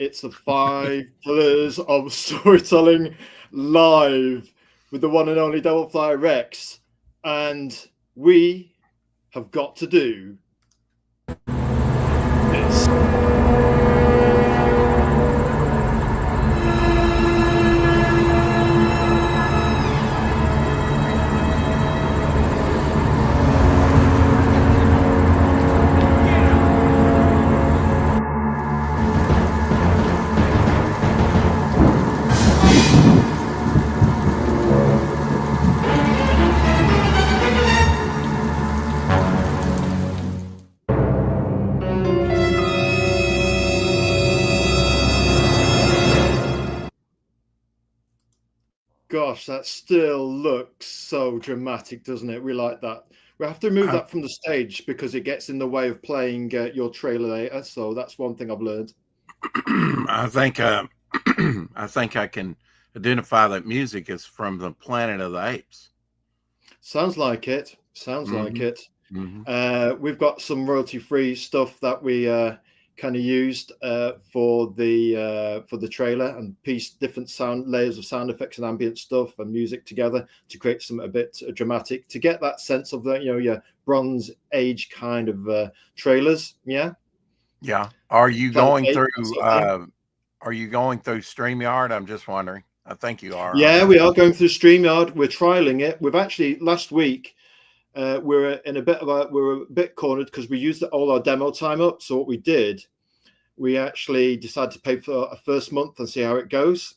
It's the 5 pillars of storytelling live with the one and only Devilfly Rex. And we have got to do this. Gosh, that still looks so dramatic, doesn't it? We like that. We have to remove I, that from the stage because it gets in the way of playing your trailer later. So that's one thing I've learned. I think I think I can identify that music is from the Planet of the Apes. Sounds like it. Sounds like Mm-hmm. it. Mm-hmm. We've got some royalty-free stuff that we kind of used for the trailer and piece different sound layers of sound effects and ambient stuff and music together to create some a bit dramatic to get that sense of the your Bronze Age kind of trailers. Yeah, Yeah. Are you Planet going Ape, through? that sort of thing. Are you going through StreamYard? I'm just wondering. I think you are, aren't Yeah, you? we are going through StreamYard. We're trialing it. We've actually last week. We're a bit cornered because we used all our demo time up. So what we did, we actually decided to pay for a first month and see how it goes,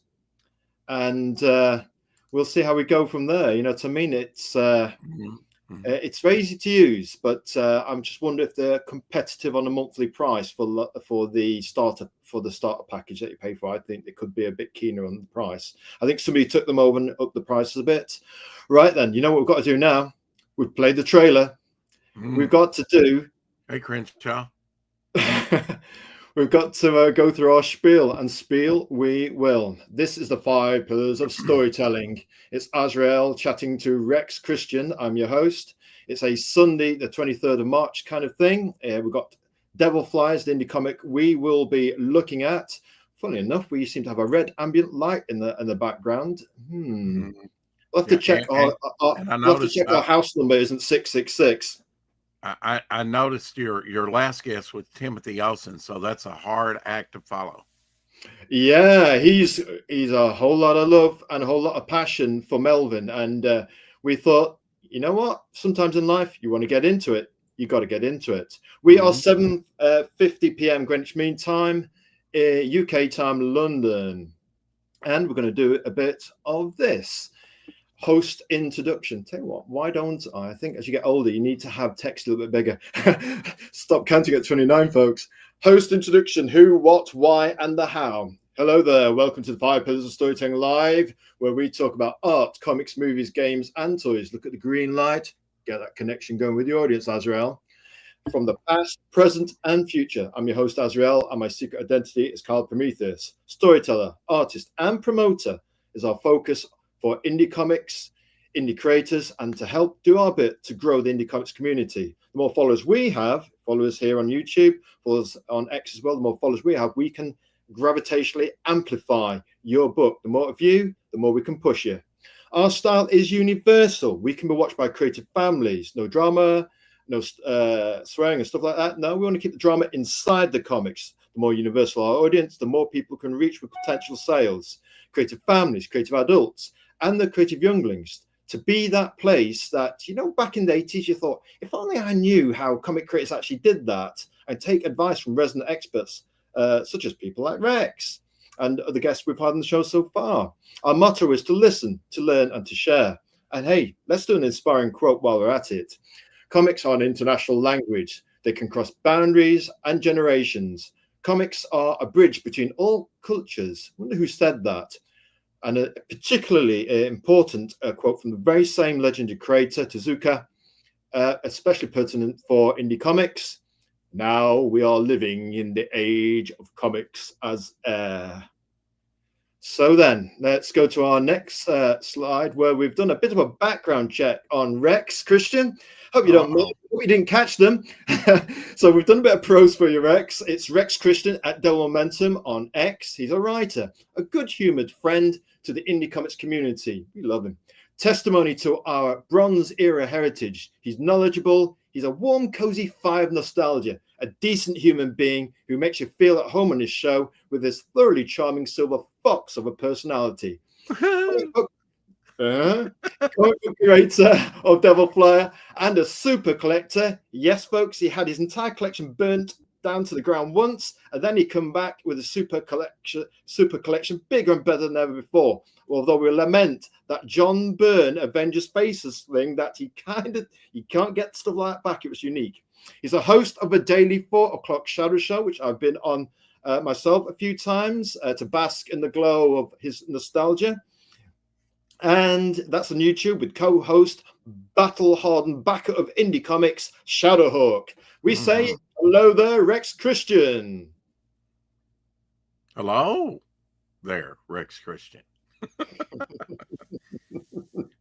and we'll see how we go from there. You know what I mean? Mm-hmm. Mm-hmm. It's very easy to use, but I'm just wondering if they're competitive on a monthly price for the starter package that you pay for. I think they could be a bit keener on the price. I think somebody took them over and upped the prices a bit. Right then, you know what we've got to do now? We've played the trailer. Mm-hmm. We've got to do. Hey, Crenshaw. We've got to go through our spiel, and spiel we will. This is the 5 pillars of storytelling. It's Azrael chatting to Rex Christian. I'm your host. It's a Sunday, the 23rd of March kind of thing. We've got Devil Flies, the indie comic we will be looking at. Funnily enough, we seem to have a red ambient light in the background. Mm-hmm. We'll have to Yeah, check and I we'll have to noticed check our house number isn't 666. I noticed your last guest was Timothy Olsen, so that's a hard act to follow. Yeah, he's a whole lot of love and a whole lot of passion for Melvin, and we thought, you know what? Sometimes in life, you want to get into it. You got to get into it. We are Mm-hmm. 7:50 p.m. Greenwich Mean Time, UK time, London, and we're going to do a bit of this host introduction. Tell you what, why don't I think as you get older, you need to have text a little bit bigger. Stop counting at 29, folks. Host introduction: who, what, why, and the how. Hello there. Welcome to the 5 Pillars of Storytelling Live, where we talk about art, comics, movies, games, and toys. Look at the green light. Get that connection going with the audience, Azrael. From the past, present, and future. I'm your host, Azrael, and my secret identity is Carl Prometheus. Storyteller, artist, and promoter is our focus for indie comics, indie creators, and to help do our bit to grow the indie comics community. The more followers we have, followers here on YouTube, followers on X as well, the more followers we have, we can gravitationally amplify your book. The more of you, the more we can push you. Our style is universal. We can be watched by creative families. No drama, no swearing and stuff like that. No, we want to keep the drama inside the comics. The more universal our audience, the more people can reach with potential sales. Creative families, creative adults, and the creative younglings to be that place that, you know, back in the 80s, you thought, if only I knew how comic creators actually did that and take advice from resident experts, such as people like Rex and other guests we've had on the show so far. Our motto is to listen, to learn, and to share. And hey, let's do an inspiring quote while we're at it. Comics are an international language. They can cross boundaries and generations. Comics are a bridge between all cultures. I wonder who said that. And a particularly important quote from the very same legendary creator, Tezuka, especially pertinent for indie comics. Now we are living in the age of comics as air. So then, let's go to our next slide, where we've done a bit of a background check on Rex Christian. Hope you don't mind. Uh-oh. Hope you didn't catch them. So we've done a bit of prose for you, Rex. It's Rex Christian at Del Momentum on X. He's a writer, a good-humored friend to the indie comics community. We love him. Testimony to our Bronze Era heritage. He's knowledgeable. He's a warm, cozy five nostalgia, a decent human being who makes you feel at home on his show with his thoroughly charming silver fox of a personality. Comic book creator of Devil Flyer and a super collector. Yes, folks, he had his entire collection burnt down to the ground once, and then he come back with a super collection bigger and better than ever before. Although we lament that John Byrne Avengers Faces thing, that he can't get stuff like that back. It was unique. He's a host of a daily 4 o'clock shadow show, which I've been on myself a few times to bask in the glow of his nostalgia. And that's on YouTube with co-host, battle-hardened backer of indie comics, Shadowhawk. We say hello there, Rex Christian. Hello there, Rex Christian.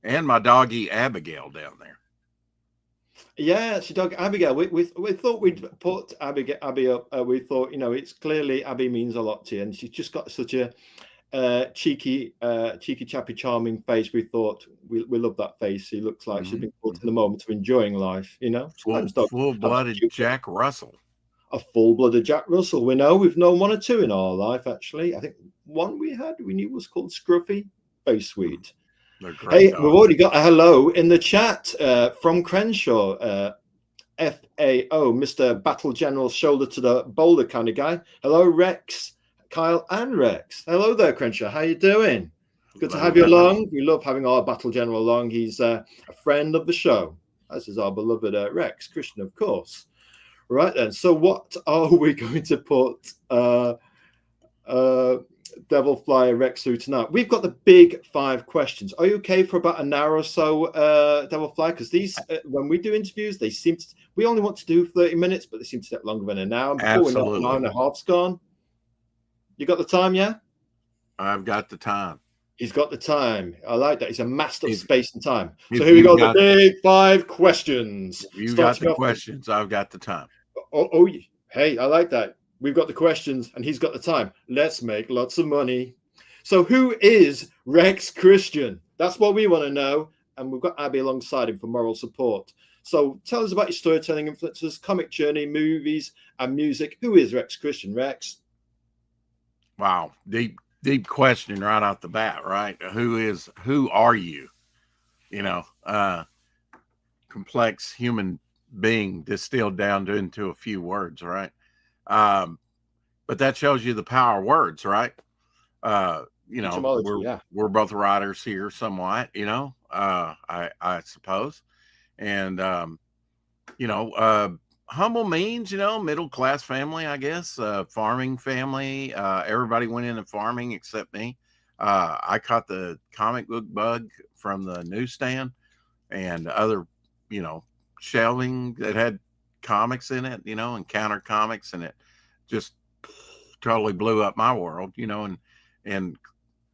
And my doggy Abigail down there. Yeah, she dog Abigail. We thought we'd put Abby up. We thought, it's clearly Abby means a lot to you, and she's just got such a cheeky, chappy, charming face. We thought we love that face. She looks like she's been caught in the moment of enjoying life. Full-blooded Jack Russell. A full-blooded Jack Russell. We've known one or two in our life, actually. I think one we knew was called Scruffy. Very sweet. Hey, we've already got a hello in the chat from Crenshaw. FAO, Mr. Battle General, shoulder to the boulder kind of guy. Hello, Rex, Kyle, and Rex. Hello there, Crenshaw. How you doing? Good to have you along. We love having our Battle General along. He's a friend of the show, as is our beloved Rex Christian, of course. Right then. So, what are we going to put Devil Flyer Rex through tonight? We've got the big 5 questions. Are you okay for about an hour or so, Devil Flyer? Because these, when we do interviews, we only want to do 30 minutes, but they seem to take longer than an hour. Before Absolutely. An hour and a half's gone. You got the time, yeah? I've got the time. He's got the time. I like that. He's a master of space and time. So here we go. The big 5 questions. You got the questions. I've got the time. Oh, hey, I like that. We've got the questions and he's got the time. Let's make lots of money. So who is Rex Christian? That's what we want to know. And we've got Abby alongside him for moral support. So tell us about your storytelling influences, comic journey, movies, and music. Who is Rex Christian, Rex? Wow. Deep question right off the bat, right? Who are you? Complex human being distilled down into a few words, right? But that shows you the power of words, right? We're both writers here somewhat, I suppose. And, humble means, middle class family, I guess, farming family. Everybody went into farming except me. I caught the comic book bug from the newsstand and other, shelving that had comics in it, and counter comics, and it just totally blew up my world, and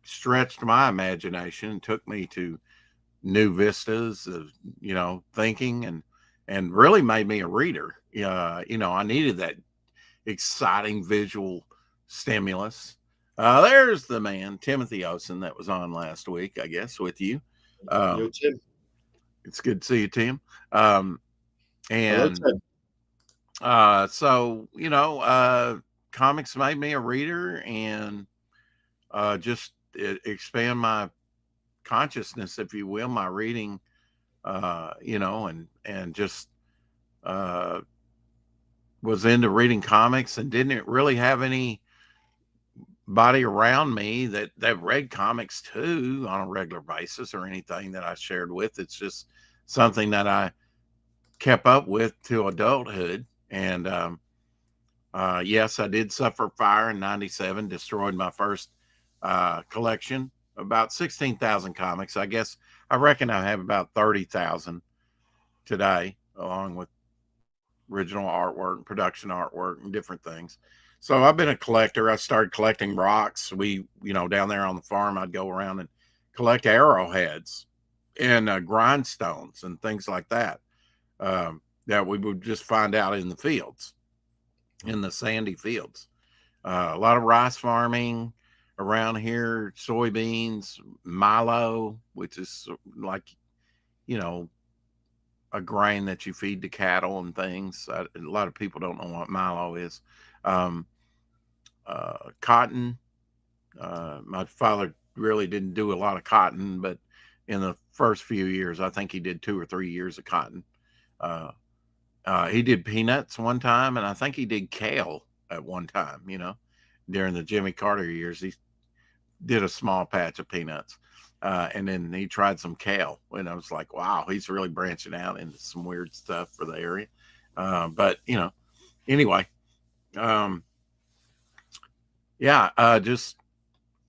stretched my imagination and took me to new vistas of, thinking and really made me a reader. I needed that exciting visual stimulus. There's the man, Timothy Osen, that was on last week, I guess, with you. Tim. It's good to see you, Tim. Comics made me a reader and just expand my consciousness, if you will, my reading, and just was into reading comics and didn't really have anybody around me that read comics too on a regular basis or anything that I shared with. It's just something that I kept up with till adulthood. And yes, I did suffer fire in '97, destroyed my first collection, about 16,000 comics. I reckon I have about 30,000 today, along with original artwork and production artwork and different things. So I've been a collector. I started collecting rocks. Down there on the farm, I'd go around and collect arrowheads and grindstones and things like that, that we would just find out in the fields, in the sandy fields. A lot of rice farming around here, soybeans, milo, which is like, you know, a grain that you feed to cattle and things. A lot of people don't know what milo is. Um, Cotton. My father really didn't do a lot of cotton, but in the first few years, I think he did 2 or 3 years of cotton. Uh, he did peanuts one time, and I think he did kale at one time. During the Jimmy Carter years, he did a small patch of peanuts. And then he tried some kale, and I was like, wow, he's really branching out into some weird stuff for the area. But anyway, um, yeah, just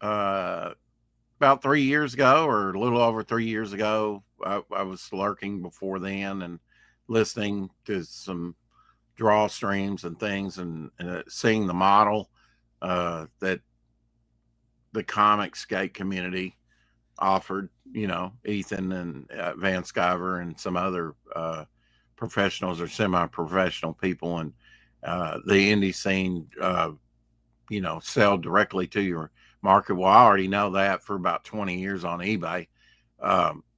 about 3 years ago, or a little over 3 years ago, I was lurking before then and listening to some draw streams and things, and seeing the model that the comic skate community offered, Ethan and Van Sciver and some other professionals or semi-professional people, and the indie scene, sell directly to your market. Well, I already know that for about 20 years on eBay,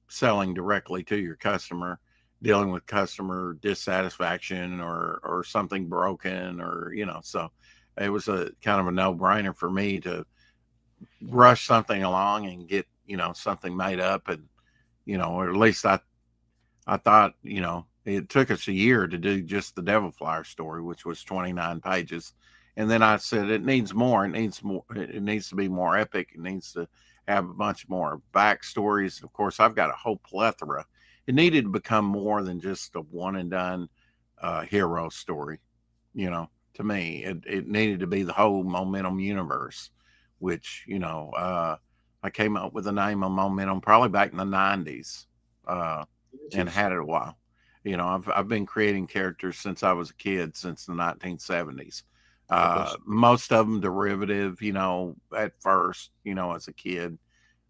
selling directly to your customer, dealing with customer dissatisfaction or something broken, or so it was a kind of a no-brainer for me to rush something along and get something made up, and or at least I thought, it took us a year to do just the Devil Flyer story, which was 29 pages. And then I said, it needs more. It needs more. It needs to be more epic. It needs to have a bunch more backstories. Of course, I've got a whole plethora. It needed to become more than just a one and done hero story. To me, it needed to be the whole Momentum universe, which, I came up with the name of Momentum probably back in the 90s. And had it a while. I've been creating characters since I was a kid, since the 1970s. Most of them derivative, at first, as a kid.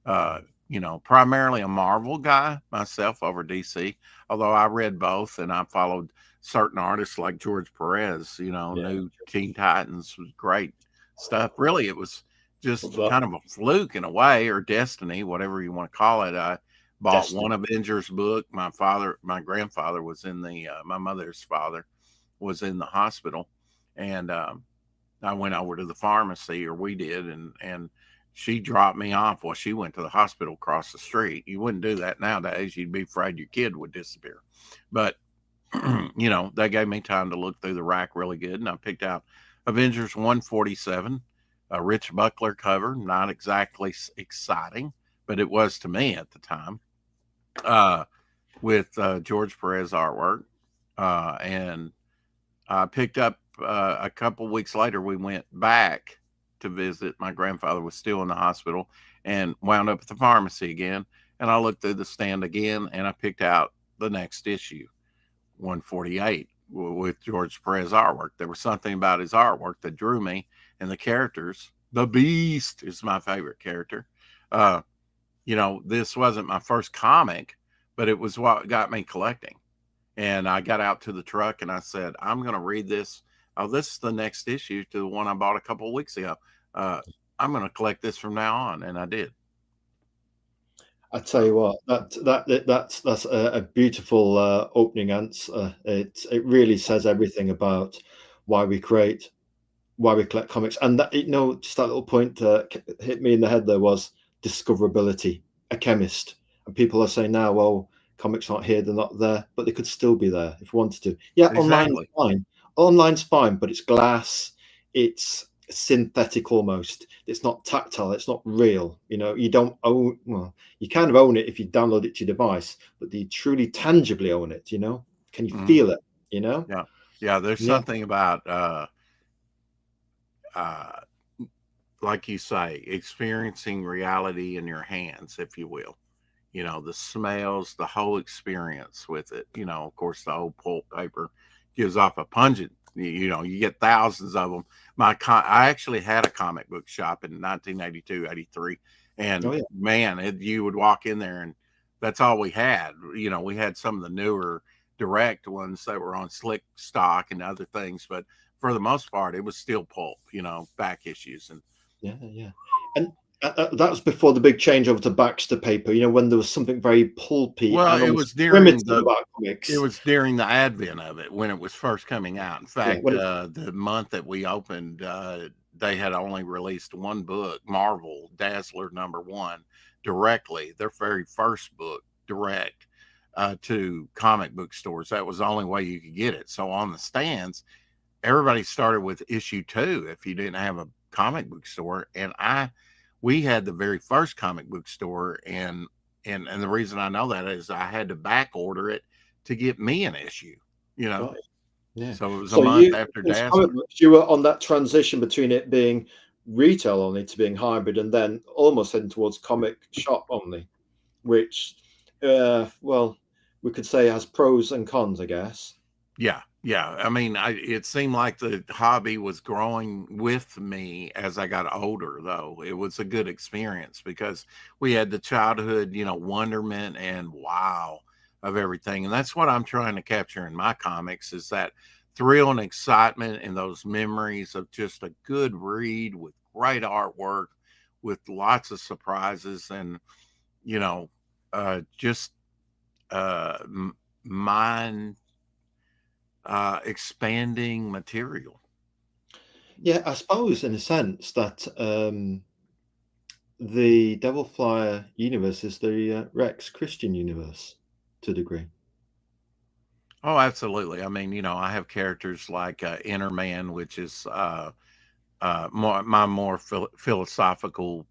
Primarily a Marvel guy myself over DC, although I read both and I followed certain artists like George Perez, New Teen Titans was great stuff. Really, it was just kind of a fluke in a way, or destiny, whatever you want to call it. I bought one Avengers book. My grandfather was in my mother's father was in the hospital, and I went over to the pharmacy, or we did, and she dropped me off. Well, she went to the hospital across the street. You wouldn't do that nowadays. You'd be afraid your kid would disappear. But they gave me time to look through the rack really good, and I picked out Avengers 147, a Rich Buckler cover. Not exactly exciting, but it was to me at the time. With George Perez artwork, and I picked up a couple weeks later. We went back to visit. My grandfather was still in the hospital, and wound up at the pharmacy again. And I looked through the stand again, and I picked out the next issue, 148, with George Perez artwork. There was something about his artwork that drew me, and the characters. The Beast is my favorite character. This wasn't my first comic, but it was what got me collecting. And I got out to the truck and I said, I'm going to read this. Oh, this is the next issue to the one I bought a couple of weeks ago. I'm going to collect this from now on. And I did. I tell you what, that's a beautiful opening answer. It really says everything about why we collect comics. And that, just that little point hit me in the head. There was discoverability. A chemist, and people are saying now, well, comics aren't here, they're not there, but they could still be there if you wanted to. Yeah, exactly. Online's fine, but it's glass, it's synthetic almost. It's not tactile, it's not real. You don't own, well, you kind of own it if you download it to your device, but do you truly tangibly own it? Can you feel it? Yeah, there's something about like you say, experiencing reality in your hands, if you will. The smells, the whole experience with it. Of course, the old pulp paper gives off a pungent You get thousands of them. I actually had a comic book shop in 1982, 83, and Oh yeah. man, you would walk in there and that's all we had. We had some of the newer direct ones that were on slick stock and other things, but for the most part, it was still pulp, back issues. And Yeah. And that was before the big change over to Baxter paper. When there was something very pulpy well, and almost primitive about it comics. was during the advent of it when it was first coming out. In Yeah. fact, the month that we opened, they had only released one book, Marvel Dazzler #1, directly, their very first book, direct to comic book stores. That was the only way you could get it. So on the stands, everybody started with issue 2 if you didn't have a comic book store. And we had the very first comic book store, and the reason I know that is I had to back order it to get me an issue, Right. Yeah. So it was a So month after Dazzler. you were on that transition between it being retail only to being hybrid, and then almost heading towards comic shop only, which, well, we could say has pros and cons, I guess. Yeah. I mean, it seemed like the hobby was growing with me as I got older, though. It was a good experience because we had the childhood, wonderment and wow of everything. And that's what I'm trying to capture in my comics is that thrill and excitement and those memories of just a good read with great artwork, with lots of surprises and, just mind expanding material. Yeah, I suppose in a sense that the Devil Flyer universe is the Rex Christian universe to a degree. Oh, absolutely. I mean, I have characters like Inner Man, which is more philosophical,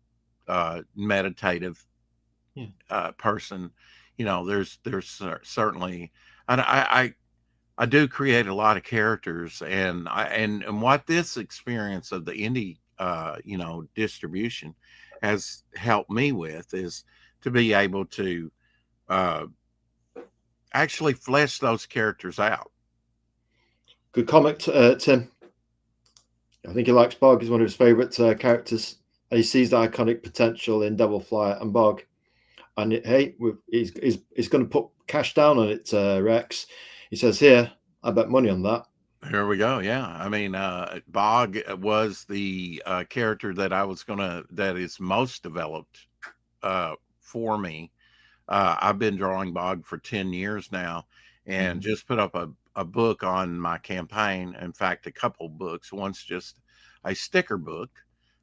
meditative Yeah. person. There's certainly, and I do create a lot of characters, and what this experience of the indie, distribution has helped me with is to be able to uh, actually flesh those characters out. Good comic, Tim. I think he likes Bog. He's one of his favourite characters. And he sees the iconic potential in Devil Flyer and Bog. And hey, he's going to put cash down on it, Rex. He says, "Here, I bet money on that." Here we go. Yeah. I mean, Bog was the character that is most developed for me. I've been drawing Bog for 10 years now and just put up a book on my campaign. In fact, a couple books. One's just a sticker book.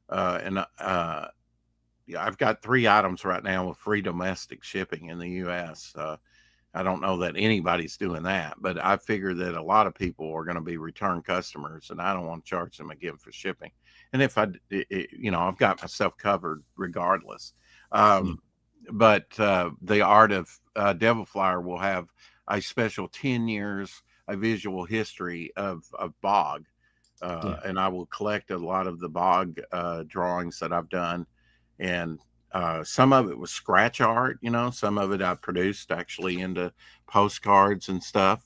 I've got 3 items right now with free domestic shipping in the U.S. I don't know that anybody's doing that, but I figure that a lot of people are going to be return customers, and I don't want to charge them again for shipping. And if I've got myself covered regardless. But the art of Devil Flyer will have a special 10 years, a visual history of Bog. And I will collect a lot of the Bog drawings that I've done. And some of it was scratch art, some of it I produced actually into postcards and stuff.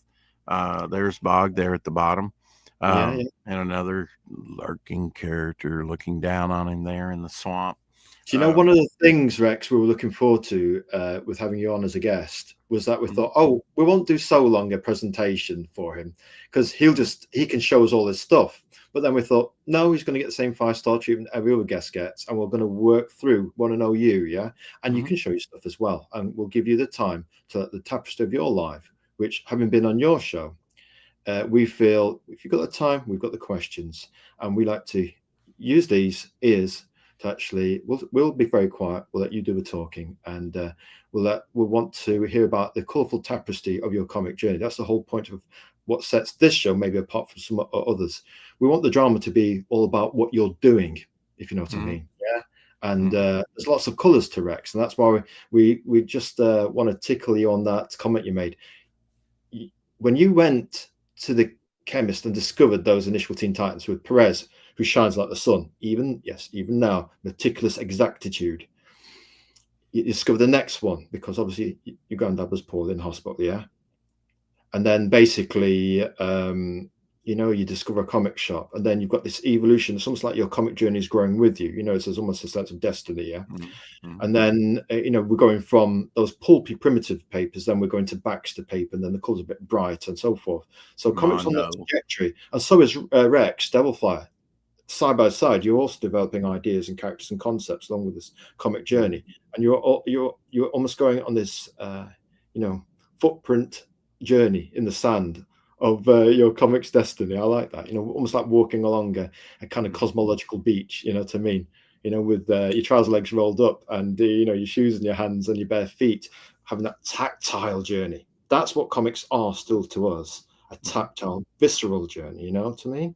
There's Bog there at the bottom. And another lurking character looking down on him there in the swamp. Do you know one of the things, Rex, we were looking forward to with having you on as a guest was that we thought, oh, we won't do so long a presentation for him because he can show us all his stuff. But then we thought, no, he's going to get the same 5-star treatment every other guest gets, and we're going to work through, want to know you, yeah? And you can show your stuff as well, and we'll give you the time to let the tapestry of your life, which, having been on your show, we feel if you've got the time, we've got the questions, and we like to use these ears to actually, we'll be very quiet, we'll let you do the talking, and we'll want to hear about the colourful tapestry of your comic journey. That's the whole point of what sets this show maybe apart from some others. We want the drama to be all about what you're doing, if you know what I mean. Yeah. And there's lots of colours to Rex, and that's why we just want to tickle you on that comment you made. When you went to the chemist and discovered those initial Teen Titans with Perez, who shines like the sun, even now, meticulous exactitude, you discover the next one because obviously your granddad was poorly in hospital, yeah? And then basically You know, you discover a comic shop, and then you've got this evolution. It's almost like your comic journey is growing with you. You know, it's there's almost a sense of destiny. Yeah. Mm-hmm. And then, you know, we're going from those pulpy primitive papers, then we're going to Baxter paper, and then the colour's a bit bright and so forth. So comics on that Mondo. trajectory, and so is Rex, Devilfly. Side by side, you're also developing ideas and characters and concepts along with this comic journey, and you're almost going on this, you know, footprint journey in the sand of your comics destiny. I like that. You know, almost like walking along a kind of cosmological beach. You know, to me, you know, with your trouser legs rolled up and you know your shoes in your hands and your bare feet, having that tactile journey. That's what comics are still to us, a tactile, visceral journey. You know what I mean?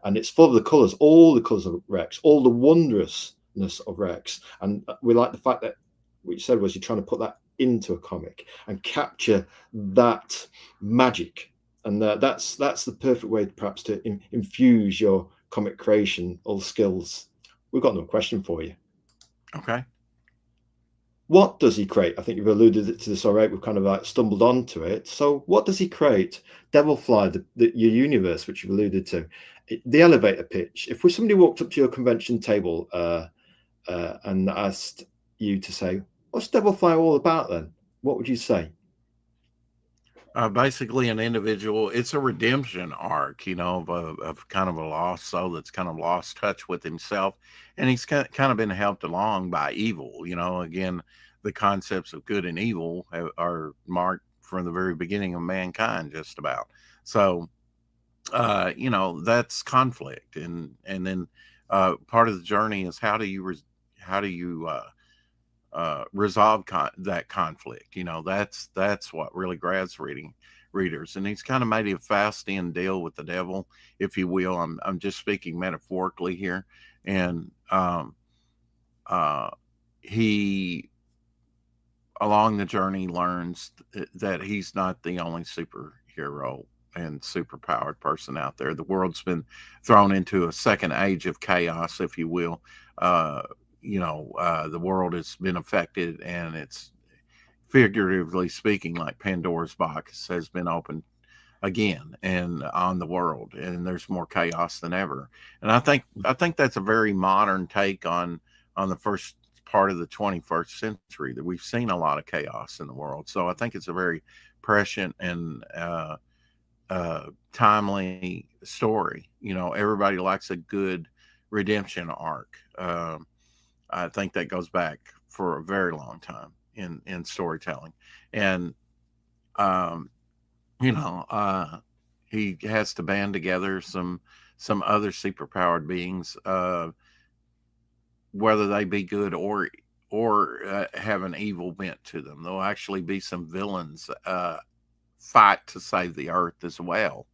And it's full of the colours, all the colours of Rex, all the wondrousness of Rex. And we like the fact that what you said was you're trying to put that into a comic and capture that magic. And that's the perfect way, perhaps, to infuse your comic creation, all skills. We've got no question for you. Okay. What does he create? I think you've alluded to this already. We've kind of like stumbled onto it. So, what does he create? Devilfly, your universe, which you've alluded to, the elevator pitch. If somebody walked up to your convention table and asked you to say, "What's Devilfly all about?" then what would you say? Basically, an individual. It's a redemption arc, you know, of kind of a lost soul that's kind of lost touch with himself, and he's kind of been helped along by evil. You know, again, the concepts of good and evil are marked from the very beginning of mankind, just about. So, you know, that's conflict, and then part of the journey is how do you resolve that conflict. You know, that's what really grabs readers, and he's kind of made a fast end deal with the devil, if you will. I'm just speaking metaphorically here, and uh, he along the journey learns that he's not the only superhero and superpowered person out there. The world's been thrown into a second age of chaos, if you will. Uh, the world has been affected, and it's figuratively speaking, like Pandora's box has been opened again and on the world, and there's more chaos than ever. And I think that's a very modern take on the first part of the 21st century, that we've seen a lot of chaos in the world. So I think it's a very prescient and timely story. You know, everybody likes a good redemption arc. I think that goes back for a very long time in storytelling, and um, you know, he has to band together some other superpowered beings, whether they be good or have an evil bent to them. There'll actually be some villains fight to save the earth as well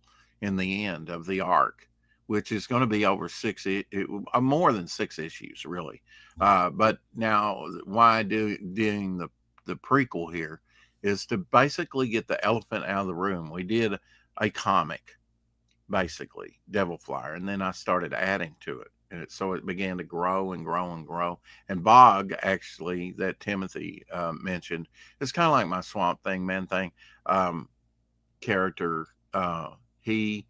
in the end of the arc, which is going to be over more than 6 issues, really. But now, why doing the prequel here is to basically get the elephant out of the room. We did a comic, basically, Devil Flyer, and then I started adding to it. And so it began to grow and grow and grow. And Bog, actually, that Timothy mentioned, is kind of like my Swamp Thing, Man Thing character. He,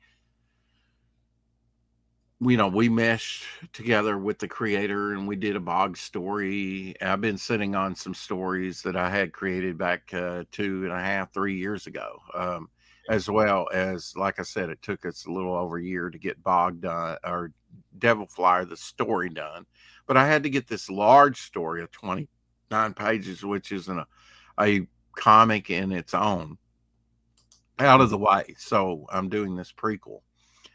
we meshed together with the creator, and we did a Bog story. I've been sitting on some stories that I had created back 2.5, 3 years ago. As well as, like I said, it took us a little over a year to get Bog done, or Devil Flyer, the story done. But I had to get this large story of 29 pages, which is a comic in its own, out of the way. So I'm doing this prequel,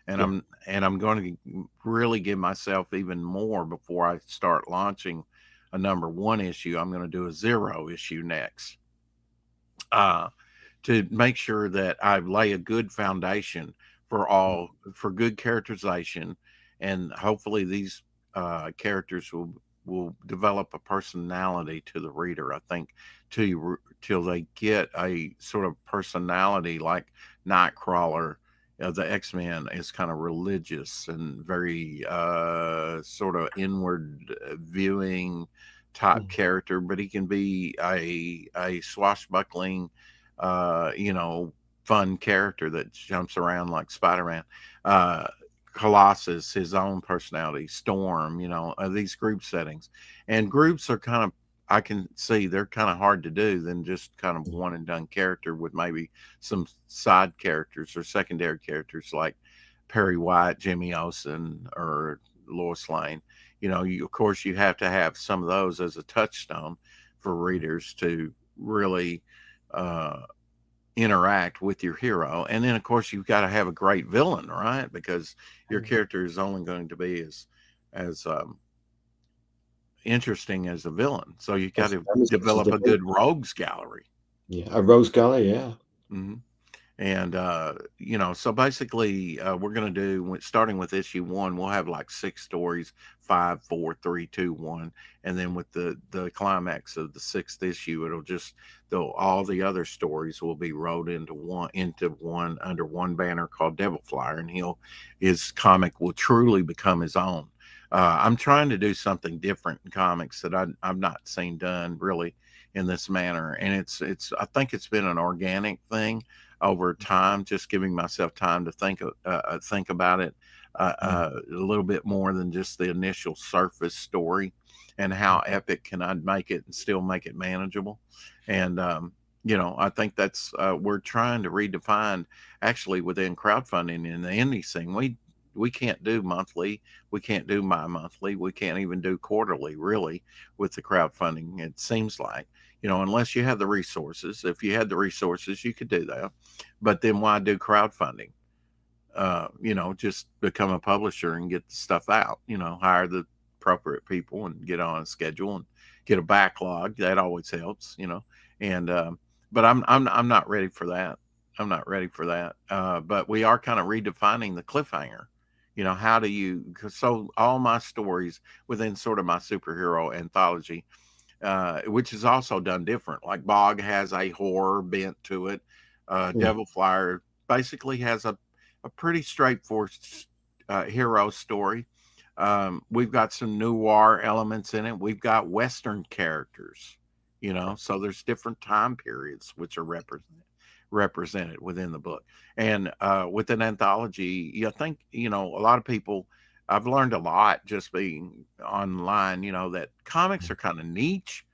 and Yeah. I'm going to really give myself even more before I start launching a number one issue. I'm going to do a 0 issue next. To make sure that I lay a good foundation for good characterization, and hopefully these characters will develop a personality to the reader. I think till they get a sort of personality like Nightcrawler. The X-Men is kind of religious and very sort of inward viewing type character, but he can be a swashbuckling, uh, you know, fun character that jumps around like Spider-Man. Uh, Colossus, his own personality, Storm, these group settings. And groups are kind of, I can see they're kind of hard to do than just kind of one and done character with maybe some side characters or secondary characters like Perry White, Jimmy Olsen, or Lois Lane. Of course, you have to have some of those as a touchstone for readers to really uh, interact with your hero. And then, of course, you've got to have a great villain, right? Because your character is only going to be as interesting as a villain. So you've got to develop a good rogues gallery. Yeah, a rose gallery, yeah. Mm-hmm. And so basically, we're going to do, starting with issue 1, we'll have like 6 stories, 5, 4, 3, 2, 1, and then with the climax of the 6th issue, it'll just, though all the other stories will be rolled into one under one banner called Devil Flyer, and his comic will truly become his own. I'm trying to do something different in comics that I've not seen done really in this manner, and it's I think it's been an organic thing over time, just giving myself time to think about it a little bit more than just the initial surface story, and how epic can I make it and still make it manageable. And I think that's we're trying to redefine, actually, within crowdfunding and the indie scene. We can't do monthly, we can't do monthly, we can't even do quarterly really with the crowdfunding, it seems like, unless you have the resources. If you had the resources, you could do that. But then why do crowdfunding? Just become a publisher and get the stuff out, hire the appropriate people and get on a schedule and get a backlog. That always helps, and, but I'm not ready for that. I'm not ready for that. But we are kind of redefining the cliffhanger. How do you, so all my stories within sort of my superhero anthology, which is also done different. Like Bog has a horror bent to it. Devil Flyer basically has a pretty straightforward hero story. We've got some noir elements in it. We've got Western characters, so there's different time periods which are represented within the book. And with an anthology, I think, a lot of people, I've learned a lot just being online, that comics are kind of niche.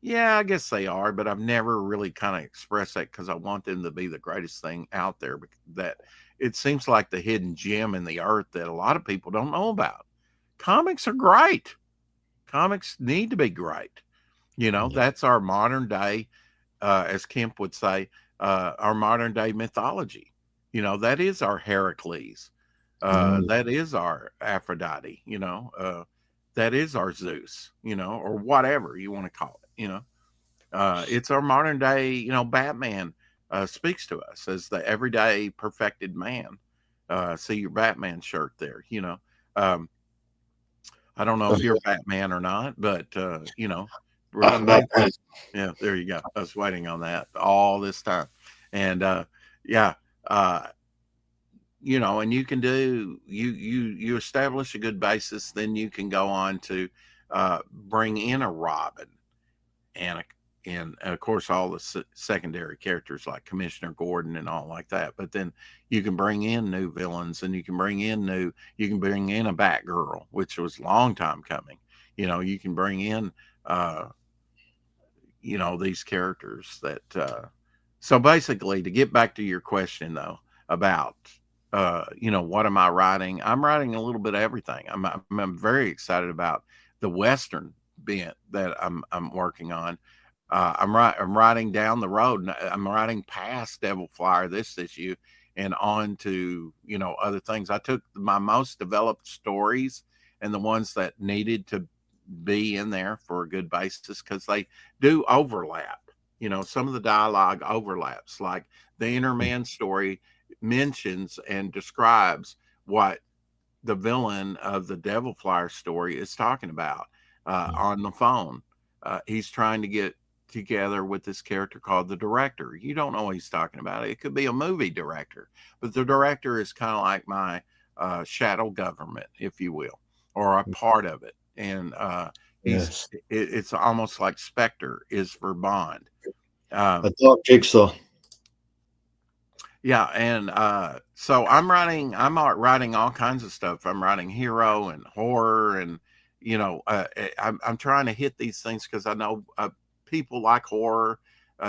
Yeah, I guess they are, but I've never really kind of expressed that because I want them to be the greatest thing out there. That it seems like the hidden gem in the earth that a lot of people don't know about. Comics are great. Comics need to be great. That's our modern day, as Kemp would say, our modern day mythology. That is our Heracles. That is our Aphrodite. That is our Zeus. Or whatever you want to call it. It's our modern day. Batman speaks to us as the everyday perfected man. See your Batman shirt there. I don't know if you're Batman or not, but yeah, there you go. I was waiting on that all this time. And yeah, and you can do, you establish a good basis, then you can go on to bring in a Robin and of course all the secondary characters like Commissioner Gordon and all like that. But then you can bring in new villains, and you can bring in a Batgirl, which was a long time coming. You can bring in these characters that so basically, to get back to your question though about what am I writing? I'm writing a little bit of everything. I'm very excited about the Western bent that I'm working on. I'm writing down the road, and I'm writing past Devil Flyer this issue and on to other things. I took my most developed stories and the ones that needed to be in there for a good basis, because they do overlap. Some of the dialogue overlaps, like the Inner Man story mentions and describes what the villain of the Devil Flyer story is talking about on the phone. He's trying to get together with this character called the director. You don't know what he's talking about. It could be a movie director, but the director is kind of like my shadow government, if you will, or a part of it. And it's almost like Spectre is for Bond. A dark jigsaw. Yeah, and so I'm writing all kinds of stuff. I'm writing hero and horror, and I'm trying to hit these things because I know people like horror.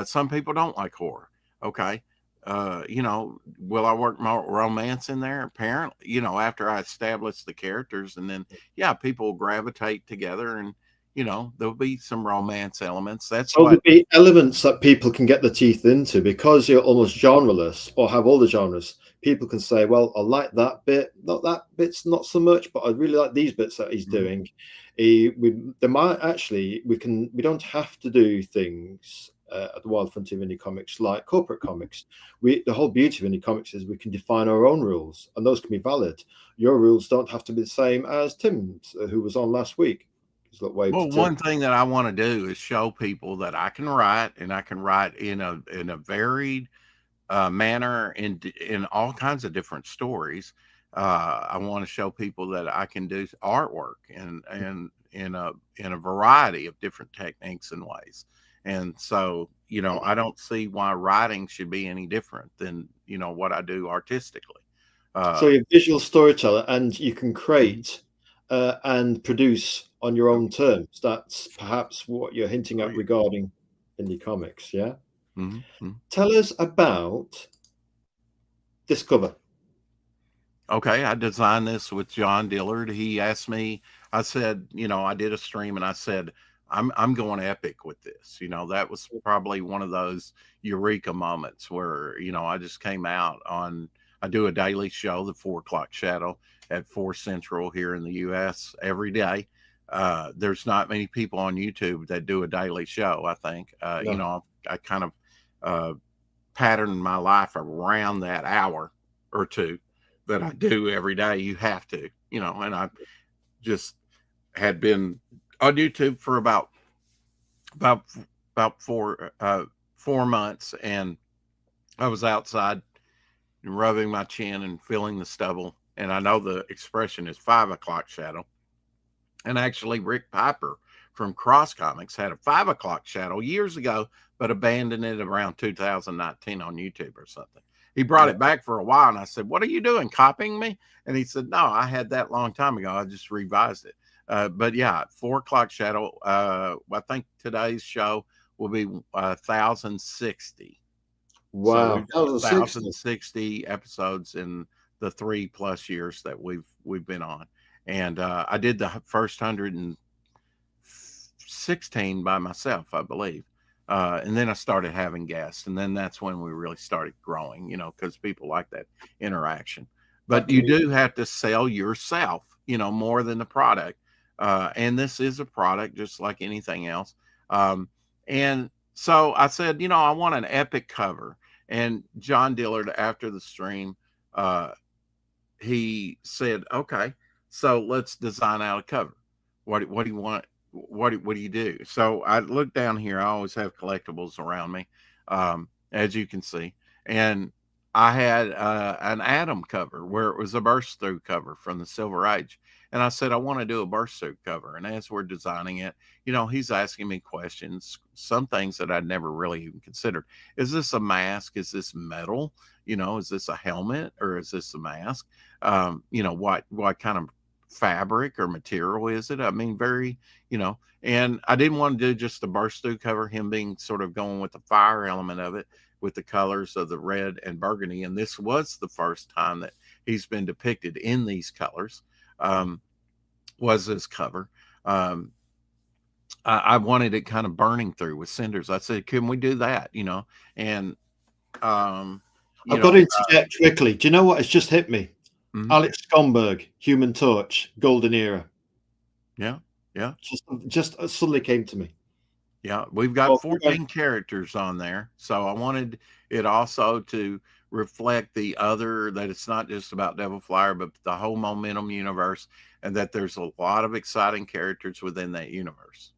Some people don't like horror. Okay. Will I work more romance in there? Apparently, after I establish the characters, and then yeah, people will gravitate together, and there'll be some romance elements. That's So there'll what. be elements that people can get their teeth into because you're almost genreless or have all the genres. People can say, "Well, I like that bit, not that bit's not so much, but I really like these bits that he's Mhm. doing." There might actually we don't have to do things at the wild frontier of indie comics like corporate comics. The whole beauty of indie comics is we can define our own rules, and those can be valid. Your rules don't have to be the same as Tim's, who was on last week. He's got wave to Well, Tim. one thing that I want to do is show people that I can write, and I can write in a varied manner in all kinds of different stories. I want to show people that I can do artwork and in a variety of different techniques and ways. And so, I don't see why writing should be any different than what I do artistically. So Uh, you're a visual storyteller, and you can mhm. create and produce on your Oh, own terms. That's perhaps what you're hinting oh, at yeah. regarding indie comics. Yeah. Mhm. Tell us about this cover. Okay, I designed this with John Dillard. He asked me, I said, I did a stream and I said, I'm going epic with this. That was probably one of those eureka moments where, I just came out on I do a daily show, the 4 o'clock shadow at 4 Central here in the US every day. There's not many people on YouTube that do a daily show, I think. No. I kind of uh pattern my life around that hour or two that I do every day. You have to, and I just had been on YouTube for about about 4 months, and I was outside and rubbing my chin and feeling the stubble. And I know the expression is 5 o'clock shadow. And actually, Rick Piper from Cross Comics had a 5 o'clock shadow years ago, but abandoned it around 2019 on YouTube or something. He brought Yeah. it back for a while, and I said, "What are you doing, copying me?" And he said, "No, I had that long time ago. I just revised it." But yeah, 4 o'clock shadow. I think today's show will be 1060. So Wow. we've got 1060. 1060 episodes in the 3 plus years that we've been on. And I did the first 116 by myself, I believe. And then I started having guests, and then that's when we really started growing, because people like that interaction. That But you community. do have to sell yourself, more than the product. And this is a product just like anything else. And so I said, I want an epic cover. And John Dillard, after the stream, uh, he said, "Okay, so let's design out a cover. What do you want? What do you do?" So I look down here. I always have collectibles around me, as you can see, and I had an Atom cover where it was a burst through cover from the Silver Age, and I said I want to do a burst through cover. And as we're designing it, he's asking me questions, some things that I'd never really even considered. Is this a mask? Is this metal? Is this a helmet or is this a mask? What kind of fabric or material is it? I mean, very, and I didn't want to do just the burst through cover, him being sort of going with the fire element of it with the colors of the red and burgundy. And this was the first time that he's been depicted in these colors, um, was this cover. Um, I wanted it kind of burning through with cinders. I said, can we do that? And, um, you I've got know, to interject quickly. Do you know what has just hit me? mhm, Alex Skomberg, Human Torch, Golden Era. yeah, yeah. Just suddenly came to me. Yeah, we've got Well, 14 characters on there. So I wanted it also to reflect the other, that it's not just about Devil Flyer, but the whole Momentum universe, and that there's a lot of exciting characters within that universe.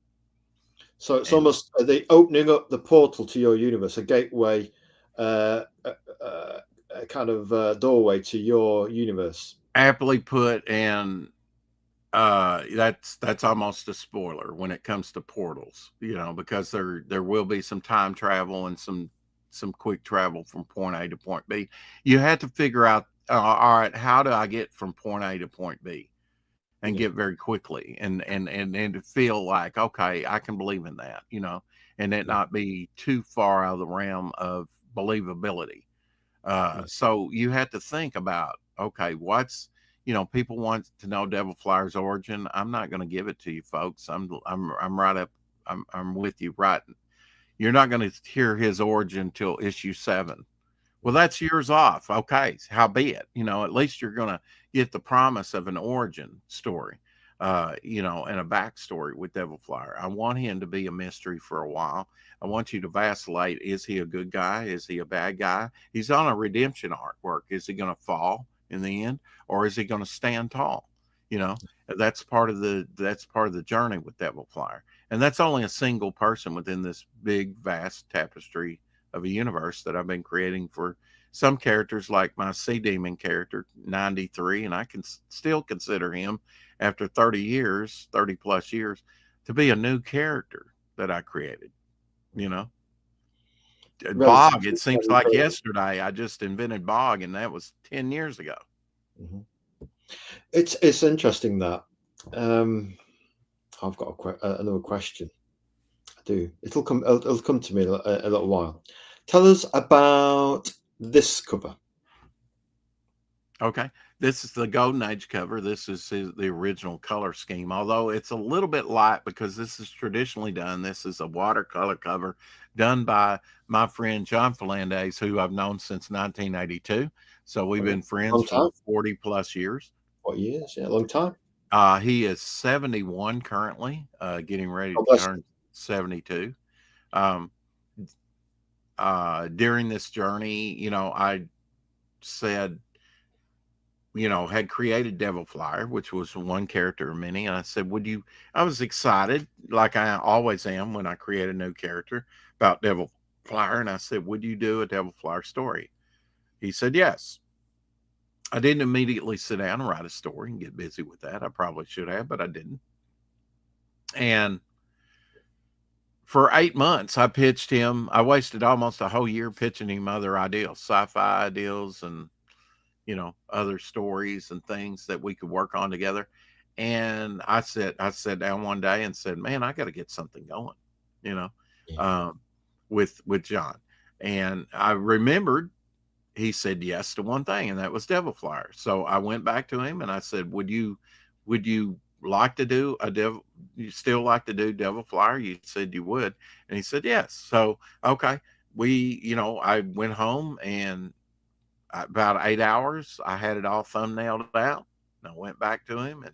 so it's And almost the opening up the portal to your universe, a gateway, uh, a kind of doorway to your universe. aptly put, and that's almost a spoiler when it comes to portals, because there will be some time travel and some quick travel from point A to point B. You had to figure out, all right, how do I get from point A to point B, and Yeah. get very quickly, and to feel like, okay, I can believe in that, and it Yeah. not be too far out of the realm of believability. Yeah. So you have to think about, okay, people want to know Devil Flyer's origin. I'm not going to give it to you, folks. I'm right up. I'm with you. Right. You're not going to hear his origin till issue 7. Well, that's years off. Okay, how be it? At least you're going to get the promise of an origin story, and a backstory with Devil Flyer. I want him to be a mystery for a while. I want you to vacillate. Is he a good guy? Is he a bad guy? He's on a redemption artwork. Is he going to fall in the end, or is he going to stand tall? You know, that's part of the journey with Devil Flyer, and that's only a single person within this big, vast tapestry of a universe that I've been creating for some characters, like my Sea Demon character, 93, and I can still consider him, after 30 plus years, to be a new character that I created. You know, Bog, it Relatively. seems like yesterday I just invented Bog, and that was 10 years ago. Mm-hmm. It's interesting that I've got another question. I do. It'll come to me in a little while. Tell us about this cover. Okay, this is the Golden Age cover. This is the original color scheme, although it's a little bit light because this is traditionally done. This is a watercolor cover done by my friend John Falandes, who I've known since 1982. So we've been friends for 40 plus years. What years? Yeah, a long time. He is 71 currently, getting ready to turn 72. During this journey, I said, had created Devil Flyer, which was one character of many. And I said, I was excited, like I always am when I create a new character, about Devil Flyer. And I said, would you do a Devil Flyer story? He said, yes. I didn't immediately sit down and write a story and get busy with that. I probably should have, but I didn't. And for 8 months, I pitched him. I wasted almost a whole year pitching him other ideals, sci-fi ideals, and other stories and things that we could work on together. And I sat down one day and said, man, I got to get something going, with John. And I remembered he said yes to one thing, and that was Devil Flyer. So I went back to him and I said, would you like to do you still like to do Devil Flyer? You said you would. And he said, yes. So, okay. I went home, and about 8 hours, I had it all thumbnailed out. And I went back to him and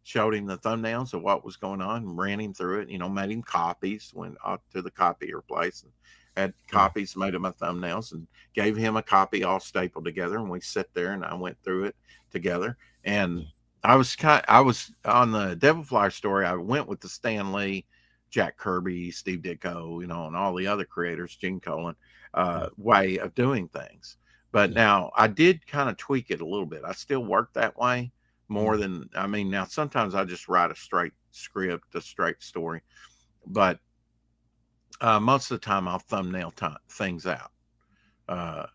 showed him the thumbnails of what was going on and ran him through it, made him copies, went out to the copier place and had copies made of my thumbnails, and gave him a copy all stapled together. And we sat there and I went through it together. And I was on the Devil Flyer story. I went with the Stan Lee, Jack Kirby, Steve Ditko, and all the other creators, Gene Colan, way of doing things. But now I did kind of tweak it a little bit. I still work that way more than, now sometimes I just write a straight script, a straight story, but most of the time I'll thumbnail things out. I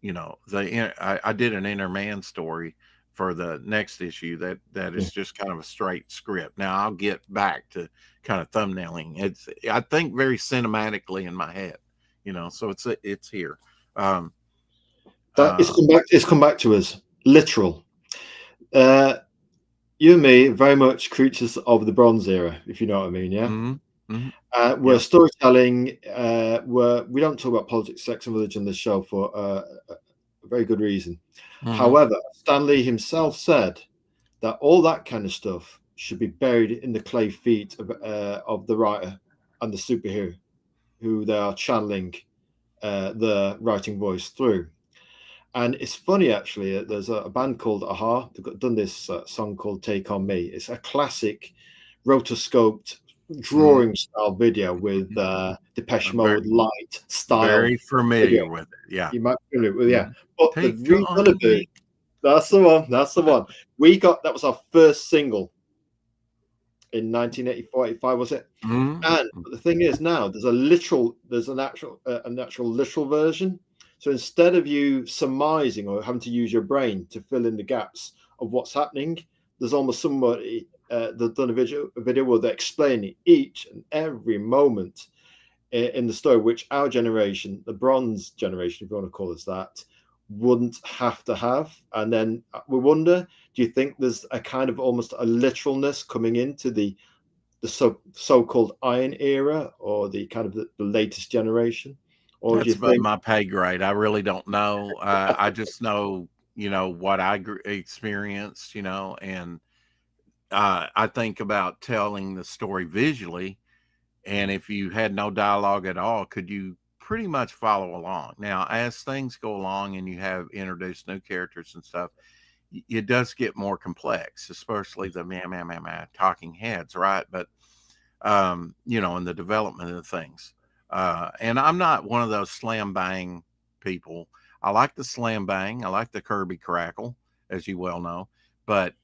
did an Inner Man story for the next issue that is just kind of a straight script. Now I'll get back to kind of thumbnailing. It's, I think, very cinematically in my head, so it's here. It's come back to us, literal. You and me, very much creatures of the Bronze Era, if you know what I mean. Yeah. Mm-hmm. Mm-hmm. We're storytelling. We don't talk about politics, sex, and religion on this show for a very good reason. Mm-hmm. However, Stan Lee himself said that all that kind of stuff should be buried in the clay feet of the writer and the superhero, who they are channeling the writing voice through. And it's funny, actually. There's a band called Aha. They've done this song called "Take on Me." It's a classic rotoscoped drawing style video with Depeche Mode light style. Very familiar with it. Yeah, you might be familiar with it. Yeah, but the redone of it. That's the one. We got that was our first single. in 1984, 85, was it? Mhm. And but the thing is, now there's an actual literal version. So instead of you surmising or having to use your brain to fill in the gaps of what's happening, there's almost somebody that's done a video where they're explaining each and every moment in the story, which our generation, the Bronze generation, if you want to call us that, wouldn't have to have. And then we wonder, do you think there's a kind of almost a literalness coming into the so-called Iron Era, or the kind of the latest generation? Or do you That's above think my pay grade. I really don't know. I just know, what I experienced, and I think about telling the story visually. And if you had no dialogue at all, could you pretty much follow along? Now, as things go along and you have introduced new characters and stuff, it does get more complex, especially the talking heads, right? But in the development of things. And I'm not one of those slam bang people. I like the slam bang. I like the Kirby crackle, as you well know. But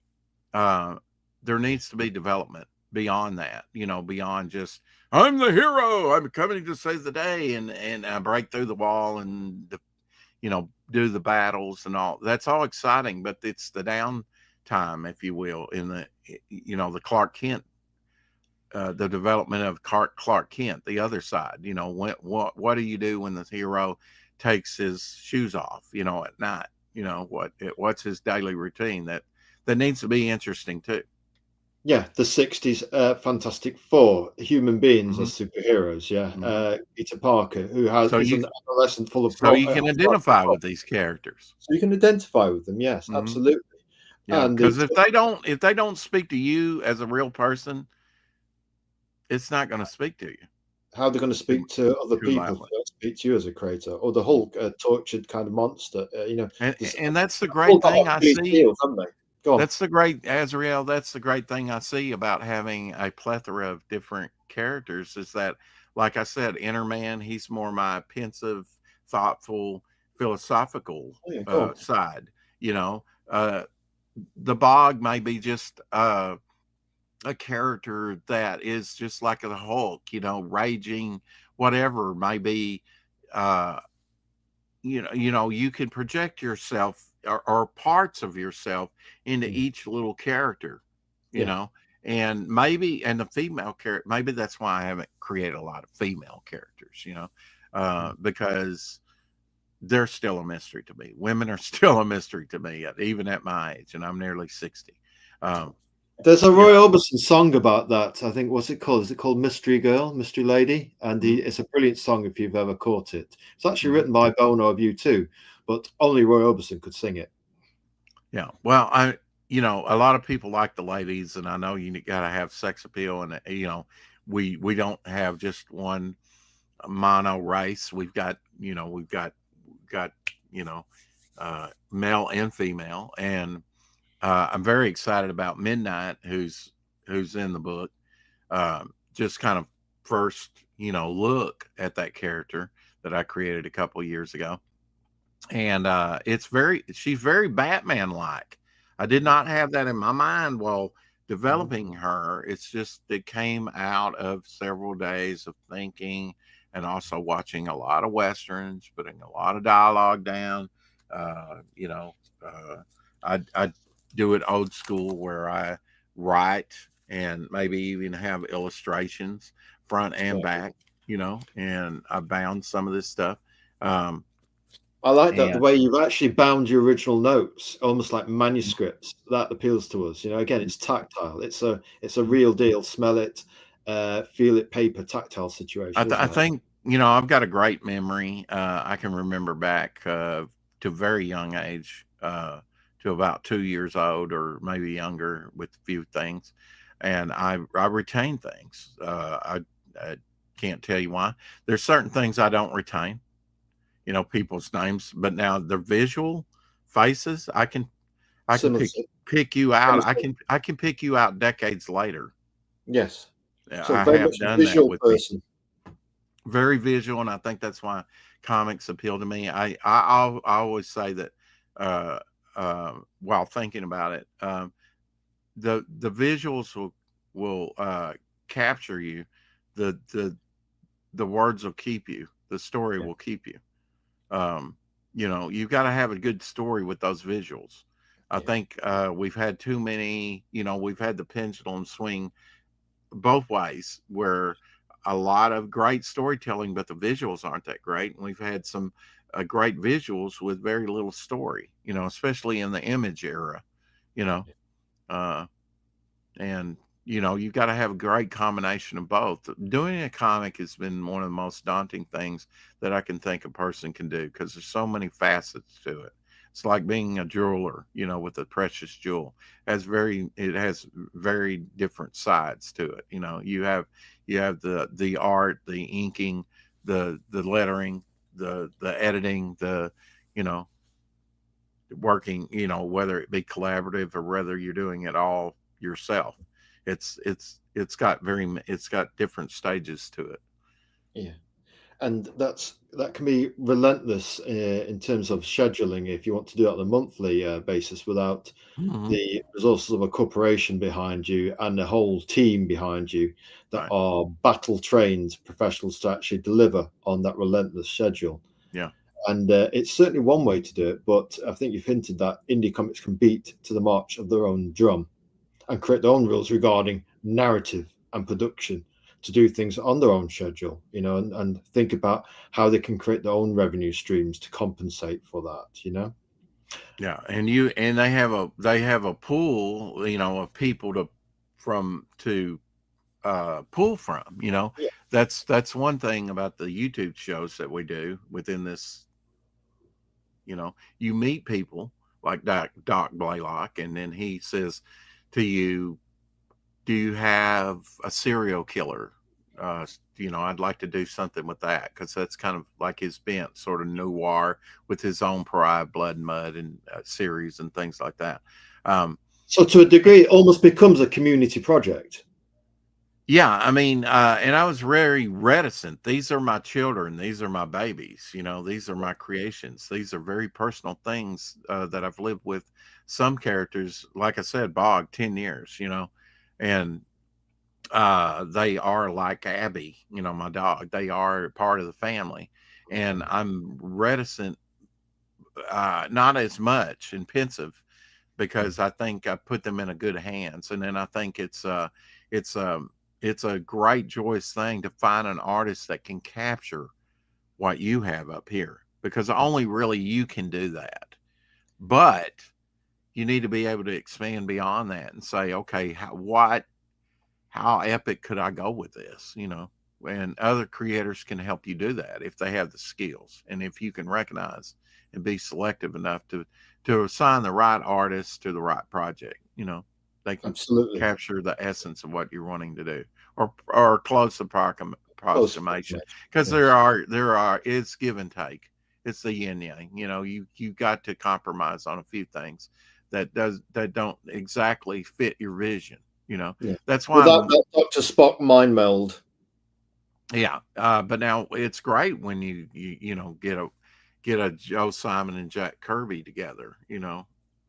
uh, there needs to be development beyond that. Beyond just I'm the hero. I'm coming to save the day, and I break through the wall and do the battles and all. That's all exciting, but it's the downtime, if you will, in the Clark Kent the development of Clark Kent, the other side. What do you do when the hero takes his shoes off? At night. What's his daily routine that needs to be interesting too. yeah, the 60s Fantastic Four, human beings Mm-hmm. as superheroes. Yeah, Mm-hmm. Peter Parker, who So is you an adolescent full of so you can identify with these characters. so you can identify with them. Yes, Mm-hmm. absolutely. Yeah, And because if they don't speak to you as a real person, it's not going to speak to you how they're going to too, speak to other too people if loudly. they don't speak to you as a creator, or the Hulk, tortured kind of monster. And There's and that's the all great got thing I Achilles see. heels, haven't they? Go on. That's the great Azrael. That's the great thing I see about having a plethora of different characters is that, like I said, Innerman, he's more my pensive, thoughtful, philosophical Oh, yeah, go on. side. You know, uh, the Bog may be just a character that is just like a Hulk, raging, whatever may be. Uh, you can project yourself or parts of yourself into Mm. each little character, you Yeah. know, and the female character, maybe that's why I haven't created a lot of female characters, Mm. because they're still a mystery to me. Women are still a mystery to me, even at my age, and I'm nearly 60. Um, There's a you Roy know, Orbison song about that. I think, what's it called? Is it called Mystery Girl, Mystery Lady? And mhm, it's a brilliant song if you've ever caught it. It's actually mhm. written by Bono of U2, but only Roy Orbison could sing it. Yeah. Well, a lot of people like the ladies, and I know you got to have sex appeal, and we don't have just one mono race. We've got male and female, and I'm very excited about Midnight, who's in the book. Just kind of first, look at that character that I created a couple years ago, and she's very Batman like. I did not have that in my mind while Mhm. developing her. It's just it came out of several days of thinking and also watching a lot of westerns, putting a lot of dialogue down. uh, you know uh, I do it old school where I write and maybe even have illustrations front and Yeah. back, and I bound some of this stuff. um, I like that, the and way you've actually bound your original notes, almost like manuscripts. That appeals to us. Again, it's tactile. It's a Mhm. real deal. Smell it, feel it, paper, tactile situation, I isn't it? think I've got a great memory. I can remember back to a very young age, to about 2 years old or maybe younger, with a few things, and I retain things. I can't tell you why. There's certain things I don't retain. People's names, but now the visual faces, I can Similar pick to pick you out. very I can pick you out decades later. yes. Yeah, So I very have much a done that visual with people. person. Very visual, and I think that's why comics appeal to me. I always say that while thinking about it, the visuals will. will capture you, the the the words will keep you. The story Yeah. will keep you. Um, you've got to have a good story with those visuals. I Yeah. think we've had too many. We've had the pendulum swing both ways, where a lot of great storytelling, but the visuals aren't that great. And we've had some great visuals with very little story. Especially in the image era. You know, uh, and you've got to have a great combination of both. Doing a comic has been one of the most daunting things that I can think a person can do, because there's so many facets to it. It's like being a jeweler, with a precious jewel. It has very different sides to it. You have the art, the inking, the lettering, the editing, you know working, whether it be collaborative or whether you're doing it all yourself. It's got different stages to it. Yeah. And that can be relentless in terms of scheduling if you want to do it on a monthly basis without Hmm. the resources of a corporation behind you and a whole team behind you that Right. are battle trained professionals to actually deliver on that relentless schedule. Yeah. And it's certainly one way to do it, but I think you've hinted that indie comics can beat to the march of their own drum and create their own rules regarding narrative and production to do things on their own schedule, and think about how they can create their own revenue streams to compensate for that. Yeah. And they have a pool, of people to pull from. Yeah. That's one thing about the YouTube shows that we do within this. You meet people like Doc Blaylock, and then he says to you, do you have a serial killer? I'd like to do something with that, because that's kind of like his bent, sort of noir, with his own Pariah Blood and Mud and series and things like that. Um, So to a degree, it almost becomes a community project. yeah, I mean, and I was very reticent. These are my children. These are my babies. These are my creations. These are very personal things that I've lived with. Some characters, like I said, Bog, 10 years. And they are like Abby, my dog. They are part of the family, and I'm reticent, not as much, and pensive, because I think I put them in a good hands. And then I think it's it's a great joyous thing to find an artist that can capture what you have up here, because only really you can do that. But you need to be able to expand beyond that and say, okay, how epic could I go with this? And other creators can help you do that if they have the skills, and if you can recognize and be selective enough to assign the right artist to the right project. They can Absolutely. capture the essence of what you're wanting to do, or close Close approximation, approximation. because Yes. it's give and take. It's the yin yang. You got to compromise on a few things that don't exactly fit your vision. Yeah. That's why Without I'm. that Dr. Spock mind meld. Yeah, but now it's great when you get a Joe Simon and Jack Kirby together. Yeah,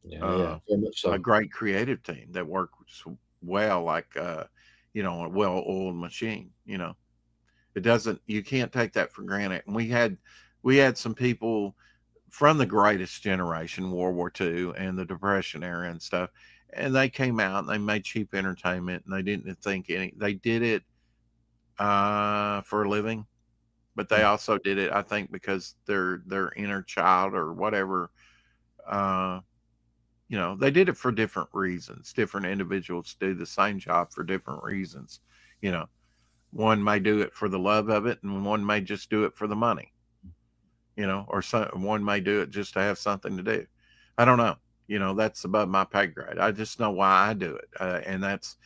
yeah, Uh, very much a so. great creative team that works well, like a well-oiled machine. It doesn't. You can't take that for granted. And we had some people from the greatest generation, World War II and the Depression era and stuff, and they came out and they made cheap entertainment, and they didn't think any. They did it for a living, but they Mm. also did it, I think, because their inner child or whatever. Uh, they did it for different reasons. Different individuals do the same job for different reasons. You know, one may do it for the love of it, and one may just do it for the money. Or one may do it just to have something to do. I don't know. That's above my pay grade. I just know why I do it, and that's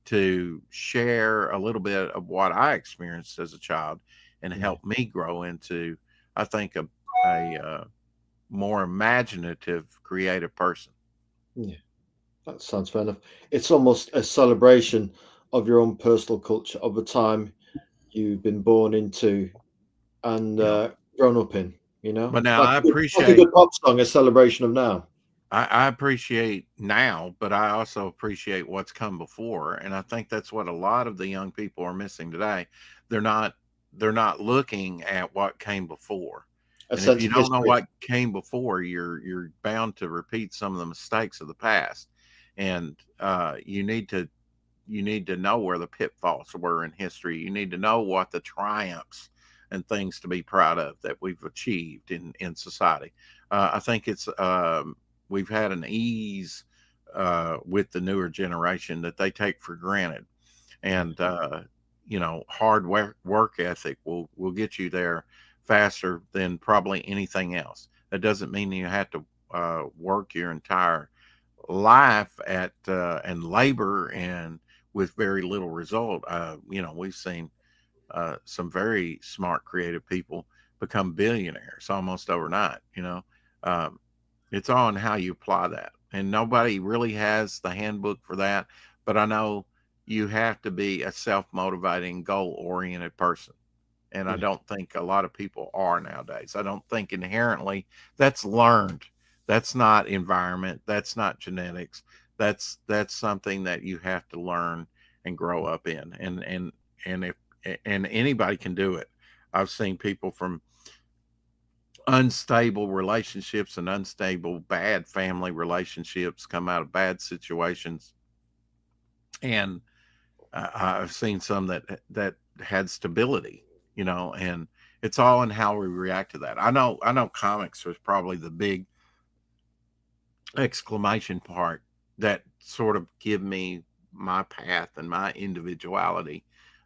to share a little bit of what I experienced as a child and Yeah, help me grow into, I think, a more imaginative, creative person. yeah, that sounds fair enough. It's almost a celebration of your own personal culture of the time you've been born into and You know, grown up in. but now Like I like a appreciate. good pop song, a celebration of now. I appreciate now, but I also appreciate what's come before, and I think that's what a lot of the young people are missing today. They're not they're not looking at what came before. A And if sense you of don't know history. what came before, you're bound to repeat some of the mistakes of the past. And you need to know where the pitfalls were in history. You need to know what the triumphs and things to be proud of that we've achieved in society. I think it's we've had an ease with the newer generation that they take for granted, Yeah. and hard work ethic will get you there faster than probably anything else. That doesn't mean you have to work your entire life at and labor and with very little result. We've seen some very smart, creative people become billionaires almost overnight. Um, it's on how you apply that, and nobody really has the handbook for that. But I know you have to be a self-motivating, goal-oriented person, and I Yeah. don't think a lot of people are nowadays. I don't think inherently that's learned. That's not environment. That's not genetics. That's something that you have to learn and grow up in. And if and anybody can do it. I've seen people from unstable relationships and unstable bad family relationships come out of bad situations, and I've seen some that had stability, and it's all in how we react to that. I know comics was probably the big exclamation part that sort of give me my path and my individuality.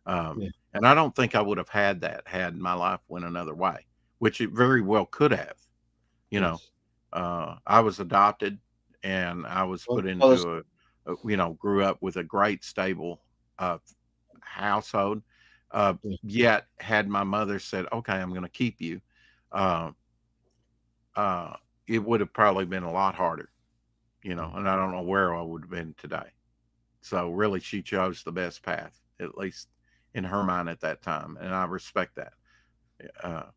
Yeah. And I don't think I would have had that had my life went another way, which it very well could have. You know, Yes. I was adopted, and I was Well, put well, into grew up with a great stable uh, household. yeah. Yet, had my mother said, "Okay, I'm going to keep you," uh, uh, it would have probably been a lot harder, Mm. and I don't know where I would have been today. So, really, she chose the best path, at least in her mind at that time, and I respect that. Uh,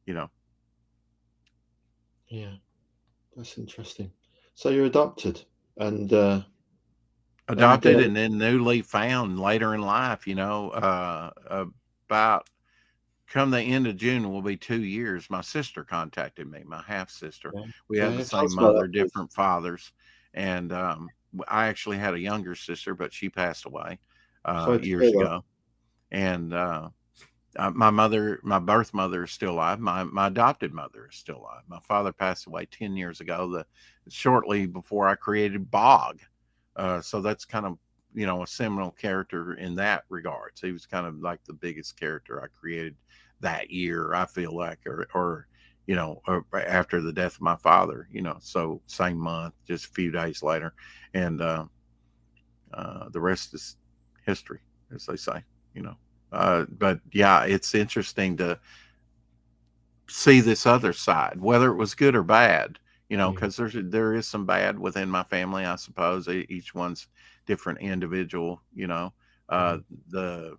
you know, Yeah. That's interesting. So you're adopted, and and adopted and then newly found later in life. About come the end of June will be 2 years. My sister contacted me, my half sister. yeah, We yeah, have the yeah. Tell same us about that, mother, please. different fathers, and I actually had a younger sister, but she passed away Sorry to years hear that. ago. And my mother, my birth mother, is still alive. My adopted mother is still alive. My father passed away 10 years ago, shortly before I created Bog. So that's kind of a seminal character in that regard. So he was kind of like the biggest character I created that year. I feel like, or after the death of my father. So same month, just a few days later, and the rest is history, as they say. You know. But yeah, it's interesting to see this other side, whether it was good or bad. Mm. Because there is some bad within my family, I suppose. Each one's different individual. Uh, Mm. the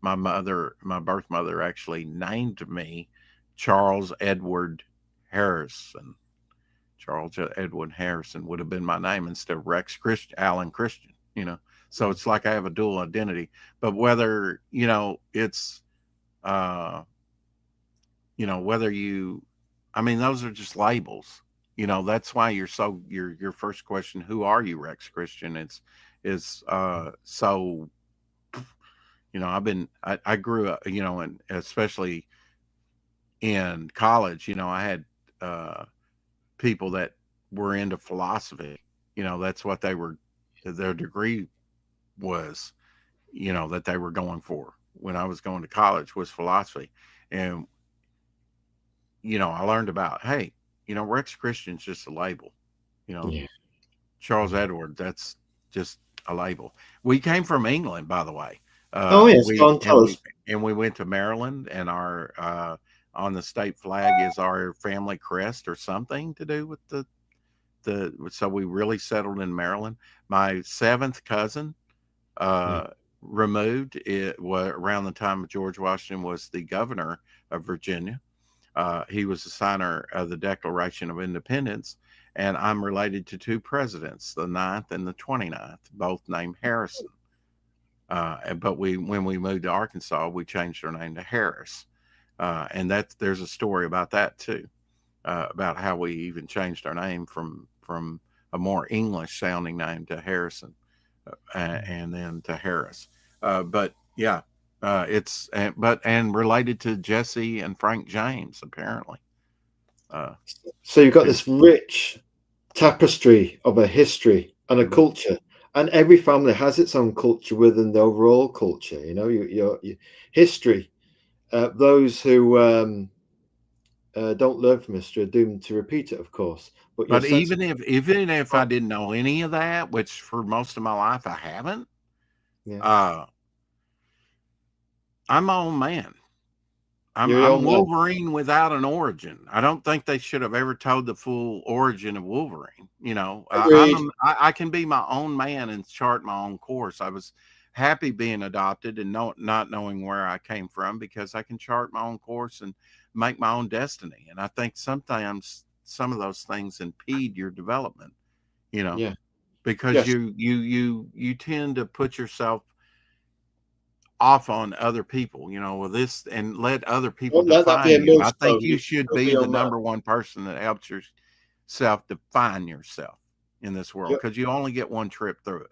my birth mother actually named me Charles Edward Harrison. Charles Edward Harrison would have been my name instead of Rex Christian, Alan Christian. So Mm. it's like I have a dual identity. But whether it's uh, whether I mean, those are just labels. That's why your first question, who are you, Rex Christian? So, I grew up, and especially in college, I had uh, people that were into philosophy. That's what their degree was, that they were going for when I was going to college was philosophy. And I learned about, hey, Rex Christian's just a label. You know, Yeah. Charles Mm. Edward, that's just a label. We came from England, by the way. Oh yes, go We on, tell us. and we went to Maryland, and our on the state flag is our family crest or something to do with the. So we really settled in Maryland. My seventh cousin Yeah. uh, removed it was around the time of George Washington was the governor of Virginia. He was the signer of the Declaration of Independence, and I'm related to two presidents, the 9th and the 29th, both named Harrison. But when we moved to Arkansas, we changed our name to Harris, and there's a story about that too, about how we even changed our name from a more English sounding name to Harrison, and then to Harris. But yeah, and related to Jesse and Frank James apparently. So you've got Too. this rich tapestry of a history and a Mhm. culture, and every family has its own culture within the overall culture. You know, your history. Those who don't learn from history are doomed to repeat it, of course. But your But sense of even if I didn't know any of that, which for most of my life I haven't, yeah, uh, I'm my own man. you're your I'm own man. Wolverine without an origin. I don't think they should have ever told the full origin of Wolverine. You know, Agreed. I can be my own man and chart my own course. I was happy being adopted and not knowing where I came from, because I can chart my own course and make my own destiny. And I think sometimes some of those things impede your development. You know, Yeah. because Yes. you tend to put yourself off on other people, with this, and let other people Don't let that be define a you. I millstone. think You you should should still be be your the man. number one person that helps yourself define yourself in this world, You're, because you only get one trip through it.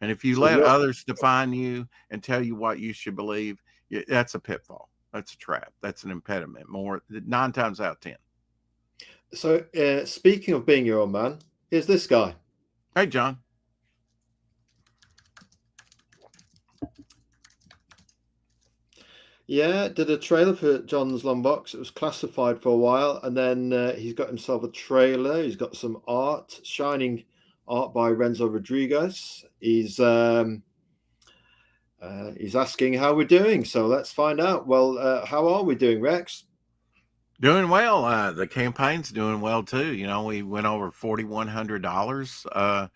And if you so let you're others define you and tell you what you should believe, that's a pitfall. That's a trap. That's an impediment. More 9 times out of 10. so speaking of being your own man, here's this guy. Hey, John. Yeah, did a trailer for John's Long Box. It was classified for a while, and then he's got himself a trailer. He's got some art, shining art by Renzo Rodriguez. He's asking how we're doing, so let's find out. Well, how are we doing, Rex? Doing well. The campaign's doing well too. We went over $4,100.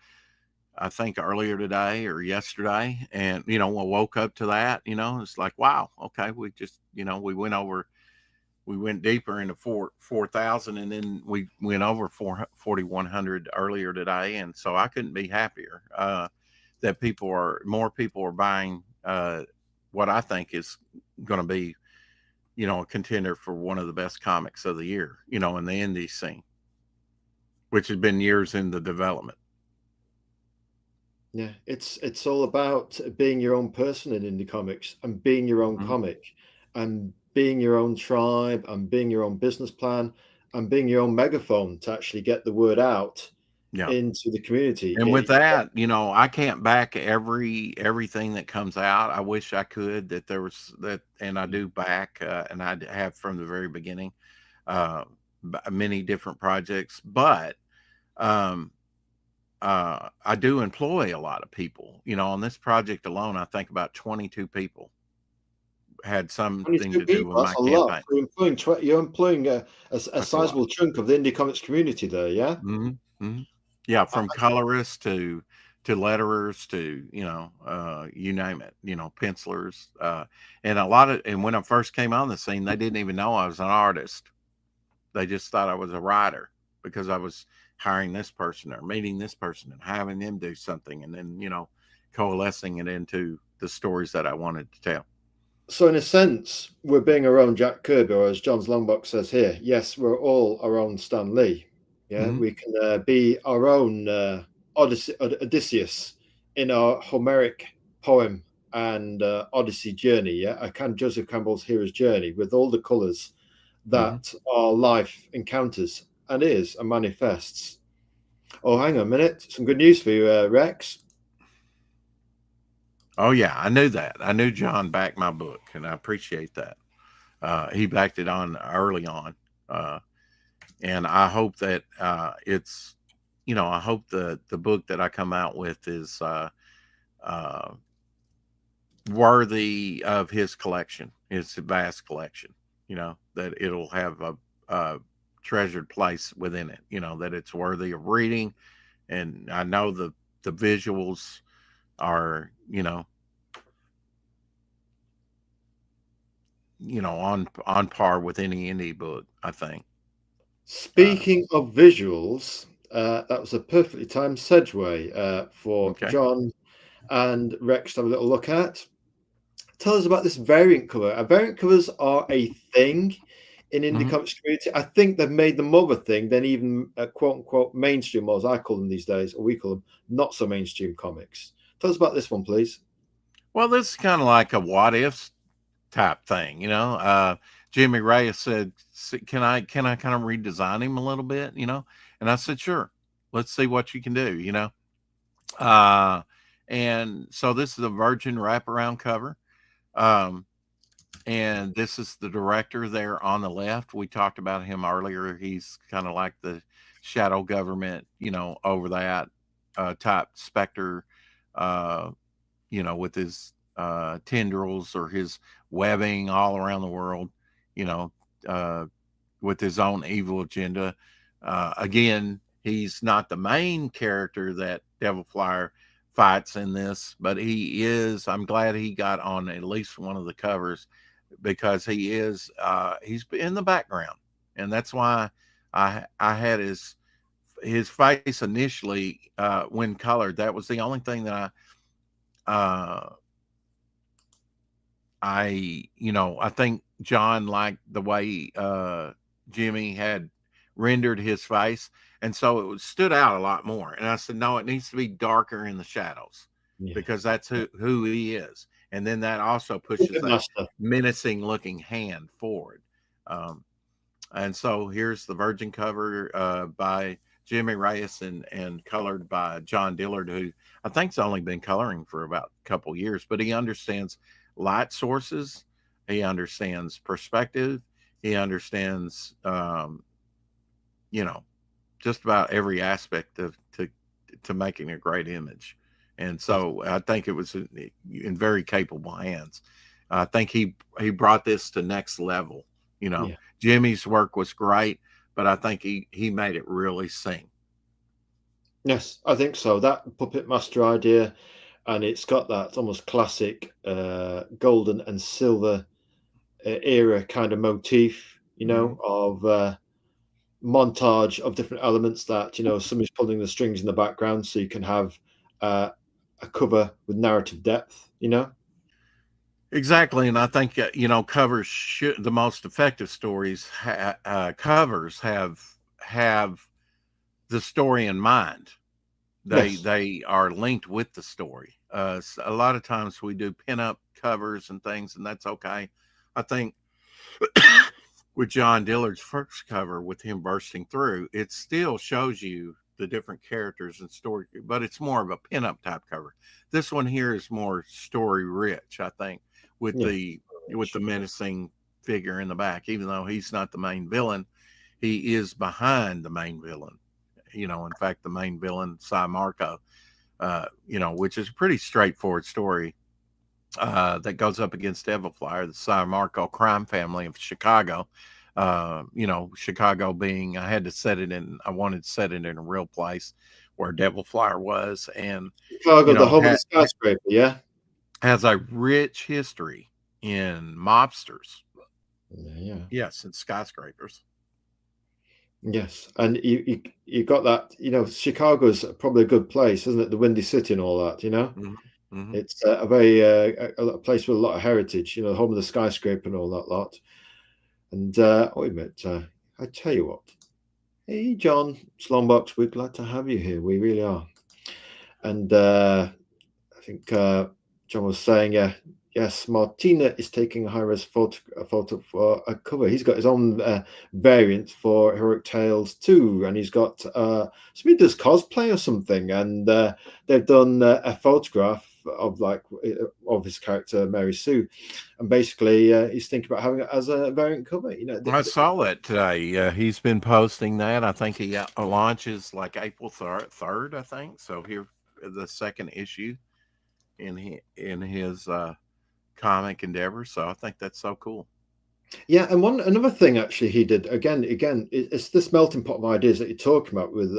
I think earlier today or yesterday, and we woke up to that. It's like, wow, okay, we just we went deeper into 4,000, and then we went over 4,100 earlier today, and so I couldn't be happier that more people are buying what I think is going to be a contender for one of the best comics of the year, in the indie scene, which has been years in the development. Yeah, it's all about being your own person in indie comics and being your own Mhm. comic and being your own tribe and being your own business plan and being your own megaphone to actually get the word out Yeah. into the community. And with that, I can't back everything that comes out. I wish I could, that there was that, and I do back, and I have from the very beginning, uh, many different projects. But um, I do employ a lot of people. On this project alone, I think about 22 people had something 22 to do with people, that's my a lot. campaign. So you're employing a That's a lot. sizable chunk of the indie comics community there, yeah? Hmm. Hmm. Yeah, I, from colorists to letterers to you name it, pencilers, and and when I first came on the scene, they didn't even know I was an artist. They just thought I was a writer, because I was hiring this person or meeting this person and having them do something, and then coalescing it into the stories that I wanted to tell. so in a sense, we're being our own Jack Kirby, or as John's Longbox says here, yes, we're all our own Stan Lee. Yeah, Hmm. we can be our own Odysseus in our Homeric poem and Odyssey journey. Yeah, Joseph Campbell's hero's journey with all the colours Hmm. that our life encounters and is and manifests. Oh, hang on a minute. Some good news for you, Rex. Oh yeah, I knew that. I knew John backed my book, and I appreciate that. He backed it on early on. Uh, and I hope that I hope the book that I come out with is uh, worthy of his collection, his vast collection. That it'll have a treasured place within it. That it's worthy of reading, and I know the visuals are on par with any indie book, I think. Uh, Speaking of visuals, that was a perfectly timed segue for Okay. John and Rex to have a little look at. Tell us about this variant cover. Variant covers are a thing in indie Mhm. comics community. I think they've made them more of a thing than even quote unquote mainstream, or as I call them these days, or we call them not so mainstream comics. Tell us about this one, please. Well, this is kind of like a what ifs type thing, you know. Jimmy Reyes said, Can I kind of redesign him a little bit, you know?" And I said, "Sure. Let's see what you can do, you know." Uh, and so this is a Virgin wraparound cover. Um, and this is the director there on the left. We talked about him earlier. He's kind of like the shadow government, you know, over that type specter, uh, you know, with his tendrils or his webbing all around the world, you know, uh, with his own evil agenda. Again, he's not the main character that Devil Flyer fights in this, but he is. I'm glad he got on at least one of the covers because he's in the background, and that's why I had his face initially when colored. That was the only thing that uh, I think John liked the way Jimmy had rendered his face, and so it stood out a lot more. And I said, no, it needs to be darker in the shadows Yeah. because that's who he is. And then that also pushes Puppet that Master. menacing looking hand forward. Um, and so here's the Virgin cover by Jimmy Reyes and colored by John Dillard, who I think's only been coloring for about a couple years, but he understands light sources, he understands perspective, he understands, you know, just about every aspect of to making a great image. And Yes. so I think it was in very capable hands. I think he brought this to next level. You know, Yeah. Jimmy's work was great, but I think he made it really sing. Yes, I think so. That Puppet Master idea, and it's got that almost classic golden and silver era kind of motif, Hmm. of montage of different elements that, somebody's pulling the strings in the background so you can have uh, a cover with narrative depth. Exactly, and I think covers the most effective stories. Covers have the story in mind. They Yes. they are linked with the story. A lot of times we do pinup covers and things, and that's okay. I think with John Dillard's first cover, with him bursting through, it still shows you the different characters and story, but it's more of a pinup type cover. This one here is more story rich, I think, with Yeah. the menacing figure in the back. Even though he's not the main villain, he is behind the main villain. In fact, the main villain, Cy Marco, which is a pretty straightforward story that goes up against Devil Flyer, the Cy Marco crime family of Chicago. Chicago being, I wanted to set it in a real place where Devil Flyer was, and Chicago, the home of the skyscraper. Yeah. has a rich history in mobsters. Yeah. Yes, and skyscrapers. Yes, and you got that. Chicago's probably a good place, isn't it? The Windy City and all that. Hmm. Hmm. It's a very a place with a lot of heritage. Home of the skyscraper and all that lot. And wait a minute, I tell you what. Hey, John Slombox, we're glad to have you here. We really are. And I think John was saying, yes, Martina is taking a high-res photo for a cover. He's got his own variant for Heroic Tales 2, and he's got somebody does cosplay or something, and they've done a photograph of his character Mary Sue, and basically he's thinking about having it as a variant cover. I saw that today. He's been posting that. I think he launches like April 3rd, I think. So here, the second issue in his comic endeavor. So I think that's so cool. Yeah, and another thing actually he did again, it's this melting pot of ideas that you're talking about with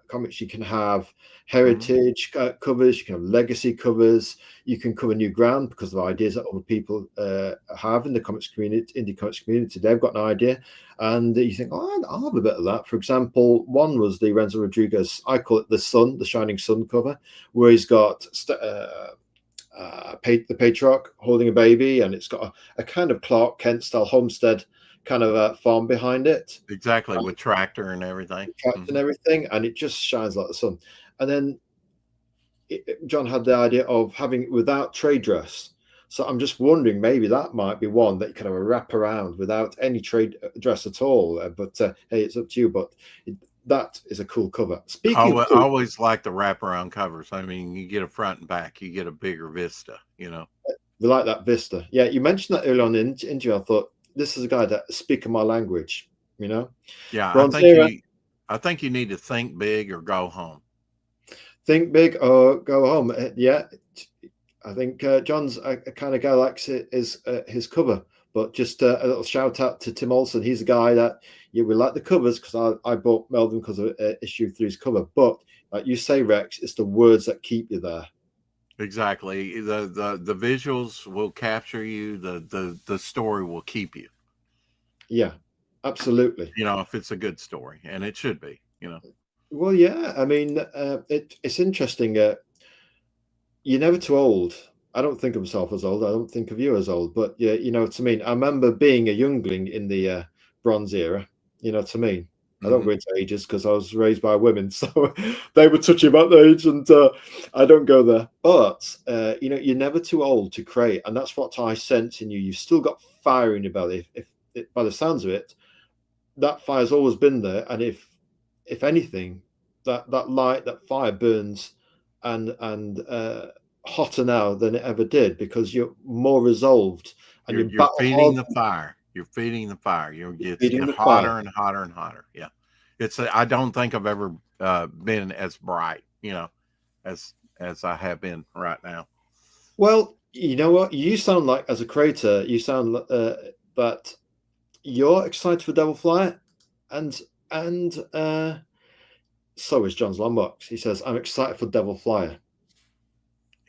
comics. You can have Hmm. heritage covers, you can have legacy covers, you can cover new ground because of ideas that other people have in the comics community, indie comics community. They've got an idea, and you think, oh, I'll have a bit of that. For example, one was the Renzo Rodriguez. I call it the Sun, the Shining Sun cover, where he's got the patriarch holding a baby, and it's got a kind of Clark Kent style homestead kind of farm behind it, Exactly, and with tractor and everything. tracks and Hmm. everything, and it just shines like the sun. And then John had the idea of having it without trade dress. So I'm just wondering, maybe that might be one that you kind of wrap around without any trade dress at all. But hey, it's up to you. But that is a cool cover. Speaking of I cool, always like the wraparound covers. I mean, you get a front and back, you get a bigger vista, you know. we like that vista. Yeah, you mentioned that earlier on in the interview. I thought this is a guy that speaks my language. You know, Yeah, Bronze Era. I think you need to think big or go home. Think big or go home. Yeah, I think John's a kind of guy likes it is his cover. But just a little shout out to Tim Olson. He's a guy that yeah, we like the covers because I bought Melvin because of issue three's cover. But like you say, Rex, it's the words that keep you there. Exactly. The visuals will capture you. The story will keep you. Yeah, absolutely. You know, if it's a good story, and it should be. You know. Well, yeah. I mean, it's interesting. You're never too old. I don't think of myself as old. I don't think of you as old. But yeah, you know what I mean. I remember being a youngling in the Bronze era. You know what I mean. I don't Hmm. go into ages because I was raised by women, so they were touchy about the age, and I don't go there. But you know, you're never too old to create, and that's what I sense in you. You've still got fire in your belly. If by the sounds of it, that fire's always been there, and if anything, that light, that fire burns, and hotter now than it ever did because you're more resolved and you You're battle feeding hard. the fire. You're feeding the fire. You're It's feeding the fire. hotter and hotter and hotter. Yeah, I don't think I've ever been as bright. You know, as I have been right now. Well, you know what? You sound like, as a creator, you sound that you're excited for Devil Flyer, and so is John's Lombok. He says, "I'm excited for Devil Flyer."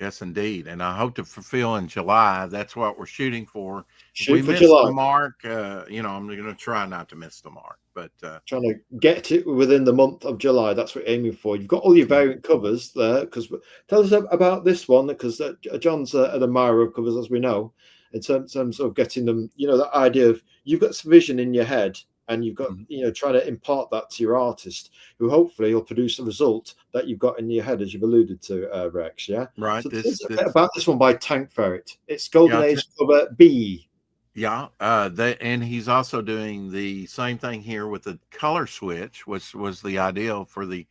Yes, indeed. And I hope to fulfill in July. That's what we're shooting for. If we Shoot for miss the July. mark, you know, I'm going to try not to miss the mark. But Trying to get it within the month of July. That's what we're aiming for. You've got all your mm, variant covers there. Because tell us about this one, because John's an admirer of covers, as we know, in terms of getting them. You know, that idea of you've got some vision in your head, and you've got mhm. trying to impart that to your artist, who hopefully will produce a result that you've got in your head, as you've alluded to, Rex. Yeah. Right. So tell us a bit This, about this one by Tank Ferret. It's Golden yeah, Age cover B. yeah. And he's also doing the same thing here with the color switch, which was the ideal for the.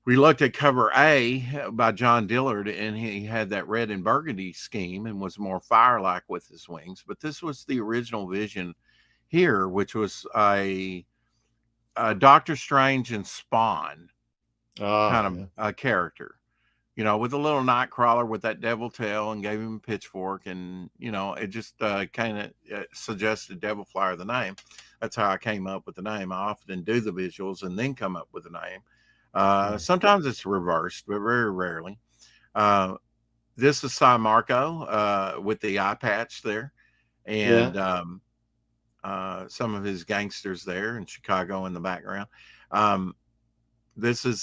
We looked at cover A by John Dillard, and he had that red and burgundy scheme and was more fire-like with his wings. But this was the original vision here, which was a Doctor Strange and Spawn Ah, kind of yeah, a character, you know, with a little night crawler with that devil tail, and gave him a pitchfork, and you know, it just kind of suggested Devil Flyer the name. That's how I came up with the name. I often do the visuals and then come up with the name. yeah, Sometimes it's reversed, but very rarely. Uh, this is Cy Marco with the eye patch there, yeah. and some of his gangsters there in Chicago in the background. Um, this is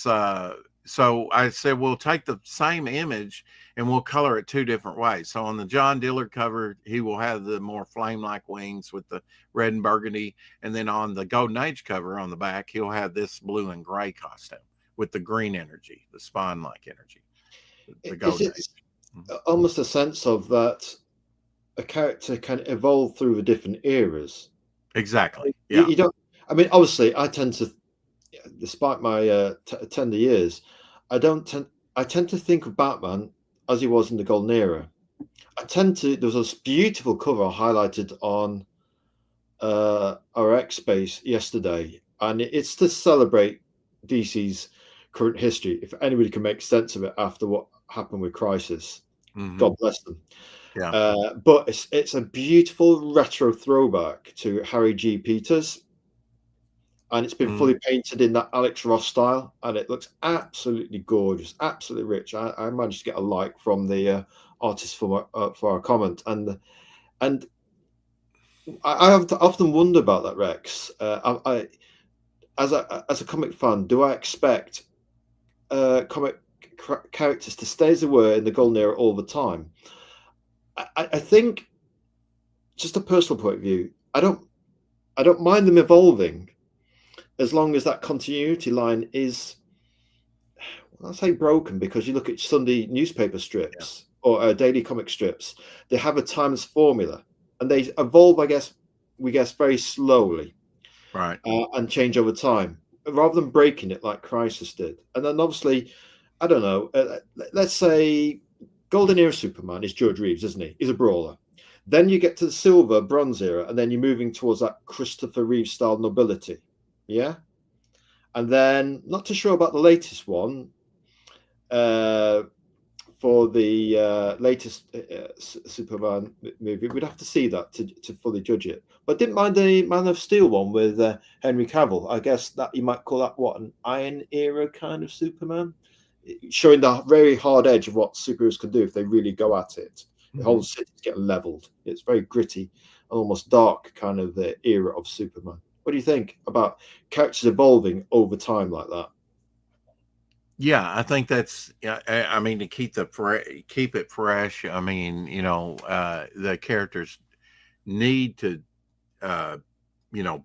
so I said we'll take the same image and we'll color it two different ways. So on the John Dillard cover, he will have the more flame-like wings with the red and burgundy, and then on the Golden Age cover on the back, he'll have this blue and gray costume with the green energy, the spawn-like energy, the Is Golden it Age. Mhm. almost a sense of that a character can evolve through the different eras? Exactly. You, Yeah. you don't. I mean, obviously, I tend to, despite my tender years, I don't tend. I tend to think of Batman as he was in the Golden Era. I tend to. There was this beautiful cover highlighted on our X space yesterday, and it's to celebrate DC's current history. If anybody can make sense of it after what happened with Crisis, Hmm. God bless them. Yeah. But it's a beautiful retro throwback to Harry G. Peters, and it's been Mhm. fully painted in that Alex Ross style, and it looks absolutely gorgeous, absolutely rich. I managed to get a like from the artist for our comment, and I have often wonder about that, Rex. As a comic fan, do I expect comic characters to stay as they were in the golden era all the time? I think, just a personal point of view, I don't mind them evolving as long as that continuity line is, I'll say broken, because you look at Sunday newspaper Yeah. strips or daily comic strips, they have a timeless formula and they evolve, I guess, we guess very slowly, Right. and change over time rather than breaking it like Crisis did. And then obviously, I don't know, let's say Golden Era Superman is George Reeves, isn't he? He's a brawler. Then you get to the Silver, Bronze Era, and then you're moving towards that Christopher Reeve style nobility. Yeah. And then, not too sure about the latest one, uh, for the latest Superman movie. We'd have to see that to fully judge it. But didn't mind the Man of Steel one with Henry Cavill. I guess that you might call that what, an Iron Era kind of Superman, showing the very hard edge of what superheroes can do if they really go at it. The whole Mhm. city's getting leveled. It's very gritty and almost dark kind of the era of Superman. What do you think about characters evolving over time like that? Yeah, I think that's yeah. I mean, to keep it fresh. I mean, the characters need to, uh,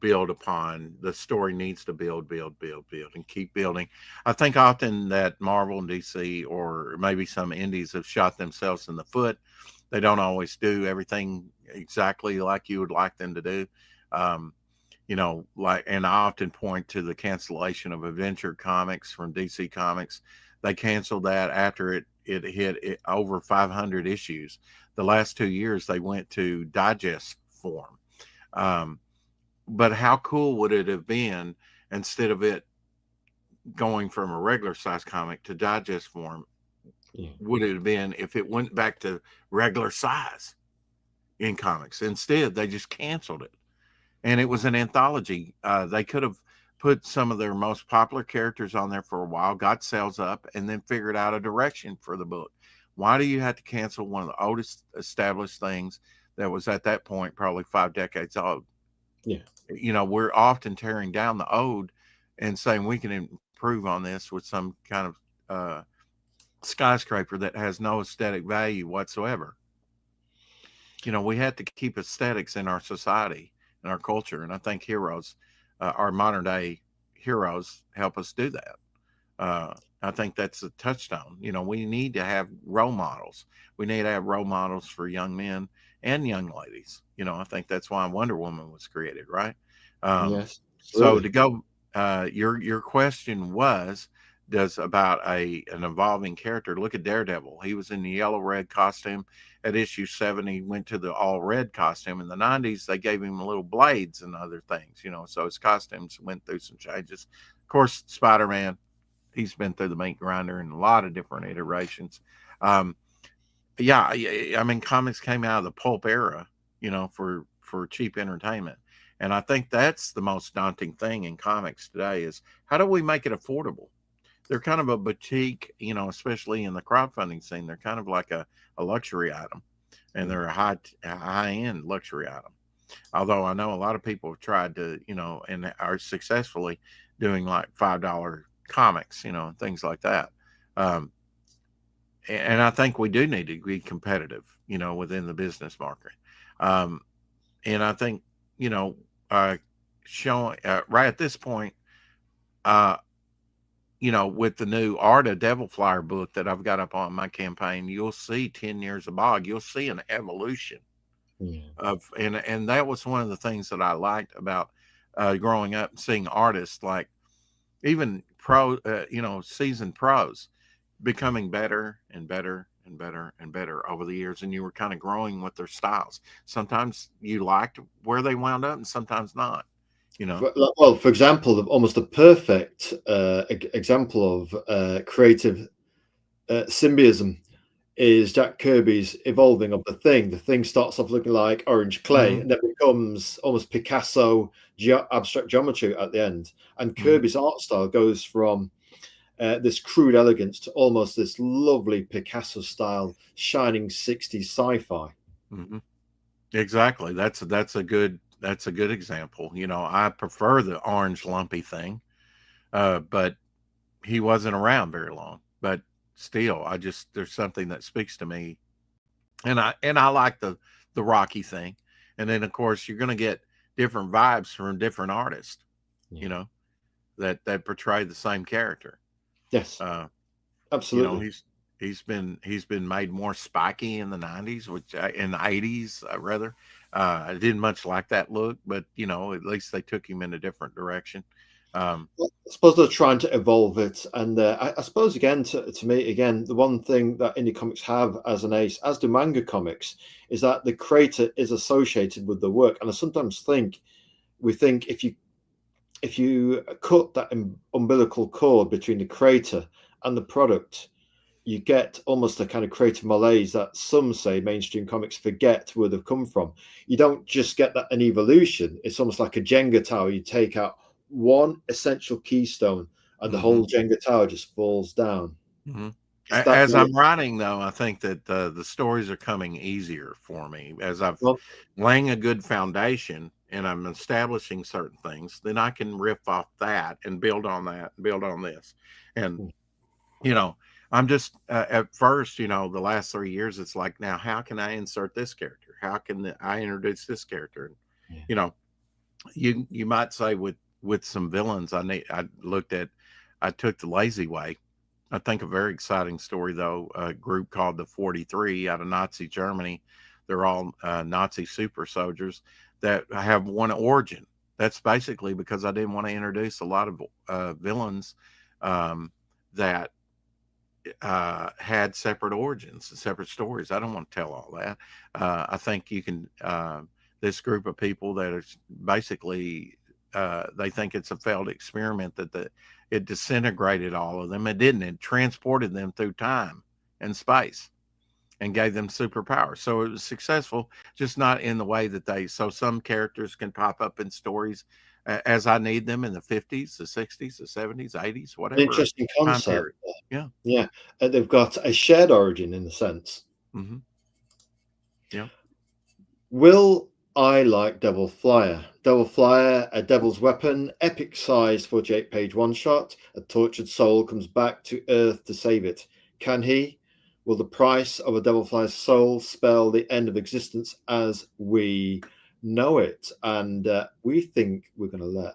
build upon the story needs to build, and keep building. I think often that Marvel and DC, or maybe some indies, have shot themselves in the foot. They don't always do everything exactly like you would like them to do. Um, and I often point to the cancellation of Adventure Comics from DC Comics. They canceled that after it hit over 500 issues. The last 2 years they went to digest form. Um, but how cool would it have been, instead of it going from a regular size comic to digest form, Yeah. would it have been if it went back to regular size in comics? Instead, they just canceled it. And it was an anthology. They could have put some of their most popular characters on there for a while, got sales up, and then figured out a direction for the book. Why do you have to cancel one of the oldest established things that was at that point probably 5 decades old? Yeah. We're often tearing down the old and saying we can improve on this with some kind of uh, skyscraper that has no aesthetic value whatsoever. We have to keep aesthetics in our society and our culture, and I think heroes, our modern day heroes, help us do that. I think that's a touchstone. We need to have role models. We need to have role models for young men and young ladies. I think that's why Wonder Woman was created, right? Um, Yes. so to Absolutely. go, your question was, does about an evolving character. Look at Daredevil. He was in the yellow red costume. At issue 7, he went to the all red costume. In the 90s, they gave him little blades and other things. So his costumes went through some changes. Of course, Spider Man, he's been through the meat grinder in a lot of different iterations. Um, yeah, I mean, comics came out of the pulp era, for cheap entertainment, and I think that's the most daunting thing in comics today is how do we make it affordable? They're kind of a boutique, especially in the crowdfunding scene. They're kind of like a luxury item, and Yeah. they're a high end luxury item. Although I know a lot of people have tried to, and are successfully doing like $5 comics, things like that. Um, and I think we do need to be competitive, within the business market. Um, and I think, you know, uh, showing right at this point, uh, with the new Art of Devil Flyer book that I've got up on my campaign, you'll see 10 years of Bog. You'll see an evolution Yeah. and that was one of the things that I liked about growing up and seeing artists like even seasoned pros becoming better and better and better and better over the years, and you were kind of growing with their styles. Sometimes you liked where they wound up, and sometimes not. You know, Well, for example, almost a perfect example of creative symbiotism is Jack Kirby's evolving of the Thing. The Thing starts off looking like orange clay, Hmm. and then becomes almost Picasso abstract geometry at the end. And Hmm. Kirby's art style goes from this crude elegance to almost this lovely Picasso style, shining 60s sci-fi. Hmm. Exactly. That's a good example. I prefer the orange lumpy thing, but he wasn't around very long. But still, there's something that speaks to me, and I like the Rocky thing. And then of course you're going to get different vibes from different artists, Yeah. you know, that portray the same character. Yes, Uh, you know, absolutely. he's been made more spiky in the '90s, which in the '80s rather. I didn't much like that look, but at least they took him in a different direction. Um, Well, I suppose they're trying to evolve it, and I suppose again, to me, again, the one thing that indie comics have as an ace, as do manga comics, is that the creator is associated with the work. And I sometimes think we think if you cut that umbilical cord between the creator and the product, you get almost a kind of creative malaise that some say mainstream comics forget where they've come from. You don't just get that an evolution. It's almost like a Jenga tower. You take out one essential keystone and the mhm. whole Jenga tower just falls down. Mhm. It's that As way. I'm writing, though, I think that the stories are coming easier for me as I've Well, laying a good foundation and I'm establishing certain things. Then I can riff off that and build on that and build on this. And you know, I'm just at first, the last 3 years, it's like, now how can I insert this character? How can I introduce this character? And yeah. you know, you might say with some villains, I took the lazy way. I think a very exciting story, though, a group called the 43 out of Nazi Germany. They're all Nazi super soldiers that have one origin. That's basically because I didn't want to introduce a lot of villains that had separate origins and separate stories. I don't want to tell all that. I think you can, this group of people that are basically, they think it's a failed experiment it disintegrated all of them. It didn't. It transported them through time and space and gave them superpowers. So it was successful, just not in the way so some characters can pop up in stories as I need them in the 50s, the 60s, the 70s, 80s, An whatever interesting time concept. period. Yeah. Yeah. They've got a shared origin in a sense. Hmm. Yeah. Will I like Devil Flyer? Devil Flyer, a devil's weapon, epic size 48-page one shot. A tortured soul comes back to Earth to save it. Can he? Will the price of a Devil Flyer's soul spell the end of existence as we know it? And we think we're going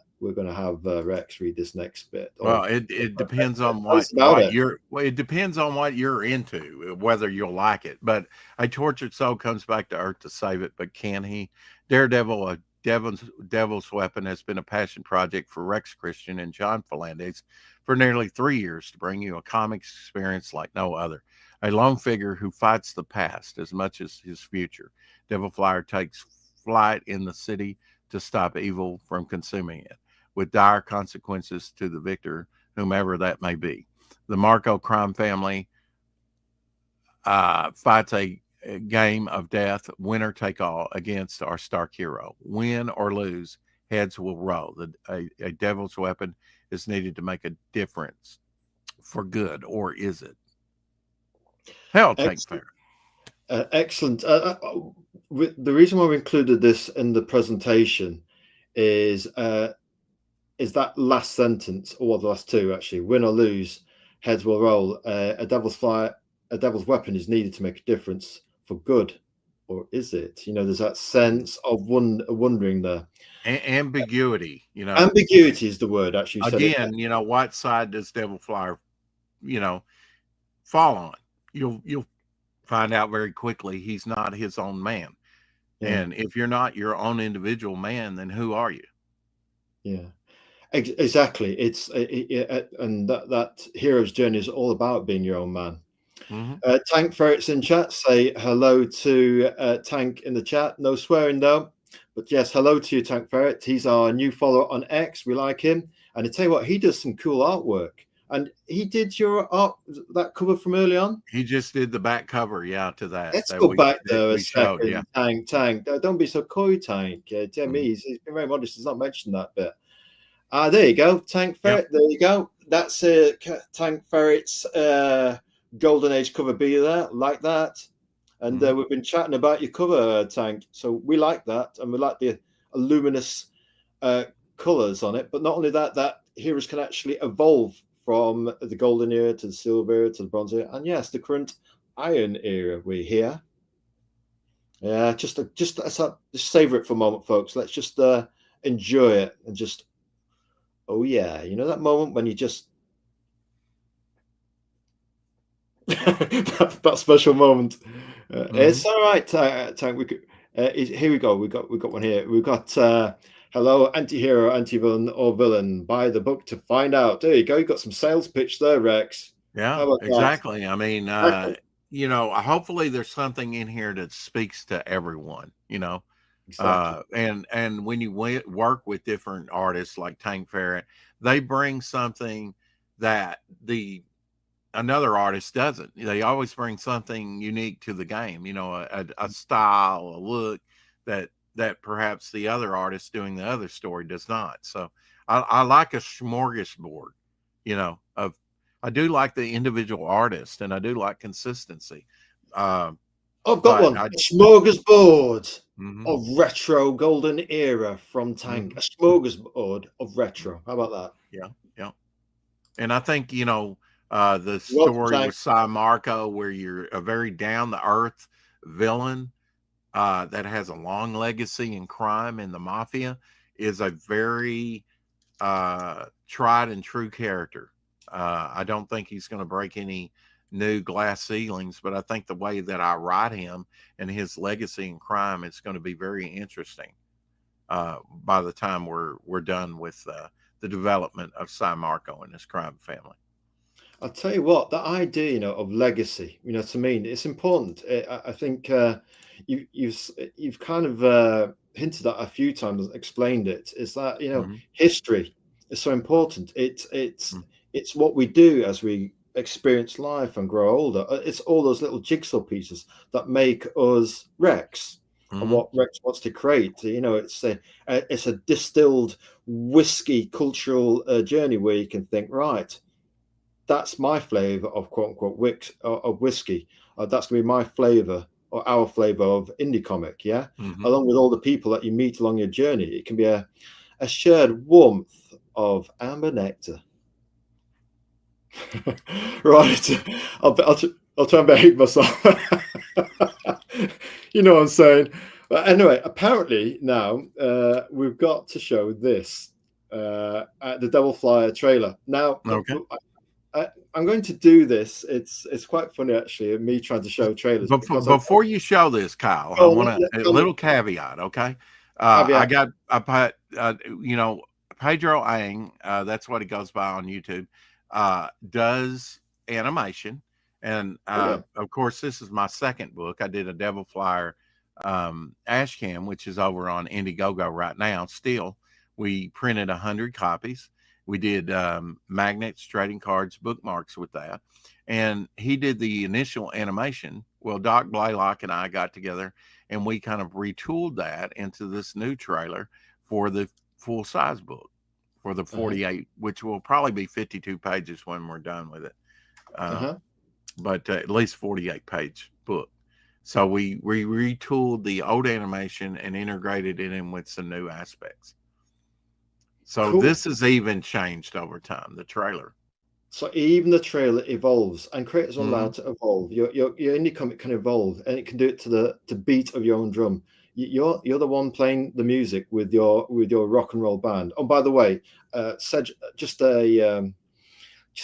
to have Rex read this next bit. Well, it depends on Tell us about it. it depends on what you're into, whether you'll like it. But a tortured soul comes back to Earth to save it, but can he? Daredevil, a devil's weapon, has been a passion project for Rex Christian and John Falandes for nearly 3 years to bring you a comics experience like no other. A lone figure who fights the past as much as his future. Devil Flyer takes flight in the city to stop evil from consuming it, with dire consequences to the victor, whomever that may be. The Marco crime family fights a game of death, winner take all, against our Stark hero. Win or lose, heads will roll. A devil's weapon is needed to make a difference for good, or is it? Hell, take Excellent. fair. Excellent. The reason why we included this in the presentation is that last sentence, or the last two actually. Win or lose, heads will roll. A devil's weapon is needed to make a difference for good, or is it? There's that sense of wondering there. Ambiguity, Ambiguity is the word. Actually, you said it. again, what side does Devil Flyer, you know, fall on? You'll find out very quickly he's not his own man. Yeah, And if you're not your own individual man, then who are you? yeah. Exactly. And that hero's journey is all about being your own man. Hmm. Tank Ferrets in chat. Say hello to Tank in the chat. No swearing though. But yes, hello to you, Tank Ferret. He's our new follower on X. We like him. And I tell you what, he does some cool artwork. And he did your art, that cover from early on. He just did the back cover, yeah, to that Let's go back that there a we showed, yeah. second. Tank. Don't be so coy, Tank. Tim, Mhm. he's been very modest. He's not mentioned that bit. There you go, Tank Yeah. Ferret. There you go. That's Tank Ferret's Golden Age cover B there, like that. And we've been chatting about your cover, Tank. So we like that, and we like the luminous colors on it. But not only that, that heroes can actually evolve from the golden era to the silver era to the bronze era, and yes, the current iron era we're here. Yeah, just savor it for a moment, folks. Let's just enjoy it and just, oh yeah, you know that moment when you just that special moment. It's all right, Tank. We could, here we go. We got one here. We've got hello, anti-hero, anti-villain, or villain. Buy the book to find out. There you go. You got some sales pitch there, Rex. Yeah, How about exactly. I mean, that? you know, hopefully there's something in here that speaks to everyone, you know. Exactly. And when you work with different artists like Tank Ferret, they bring something that the another artist doesn't. They always bring something unique to the game, you know, a style, a look that perhaps the other artist doing the other story does not. So I like a smorgasbord, you know, of I do like the individual artist and I do like consistency. Uh, I've got but one. I A smorgasbord mhm, of retro golden era from Tank. mhm, A smorgasbord of retro. How about that? yeah, yeah. And I think, you know, the You're welcome, story Tank. with Cy Marco, where you're a very down to earth villain that has a long legacy in crime in the mafia, is a very tried and true character. I don't think he's going to break any new glass ceilings, but I think the way that I write him and his legacy in crime is going to be very interesting by the time we're done with the development of Cy Marco and his crime family. I'll tell you what, that idea, of legacy, to me, it's important. I think you've kind of hinted at a few times, explained it. Is that Hmm. history is so important. It's it's Hmm. it's what we do as we experience life and grow older. It's all those little jigsaw pieces that make us Rex and Hmm. what Rex wants to create. It's a distilled whiskey cultural journey where you can think, right, that's my flavor of quote unquote of whiskey. That's gonna be my flavor or our flavor of indie comic. Yeah, Hmm. along with all the people that you meet along your journey, it can be a shared warmth of amber nectar. Right, I'll try and behave myself. You know what I'm saying. But anyway, apparently now we've got to show this at the Devil Flyer trailer. Now, Okay. I'm going to do this. It's quite funny actually, me trying to show trailers because I Before you show this, Kyle, I oh, want to a tell me little caveat. Okay, caveat. I put you know, Pedro Ang, that's what he goes by on YouTube, does animation, and Oh yeah, of course, this is my second book. I did a Devil Flyer Ashcan, which is over on Indiegogo right now. Still, we printed 100 copies. We did magnets, trading cards, bookmarks with that. And he did the initial animation. Well, Doc Blaylock and I got together and we kind of retooled that into this new trailer for the full size book for the uh-huh, 48, which will probably be 52 pages when we're done with it. uh-huh. But at least 48-page book. So we retooled the old animation and integrated it in with some new aspects. So Cool. this has even changed over time, the trailer. So even the trailer evolves, and creators are Mhm. allowed to evolve. Your indie comic can evolve, and it can do it to the beat of your own drum. You're the one playing the music with your rock and roll band. Oh, by the way, Sedge, just another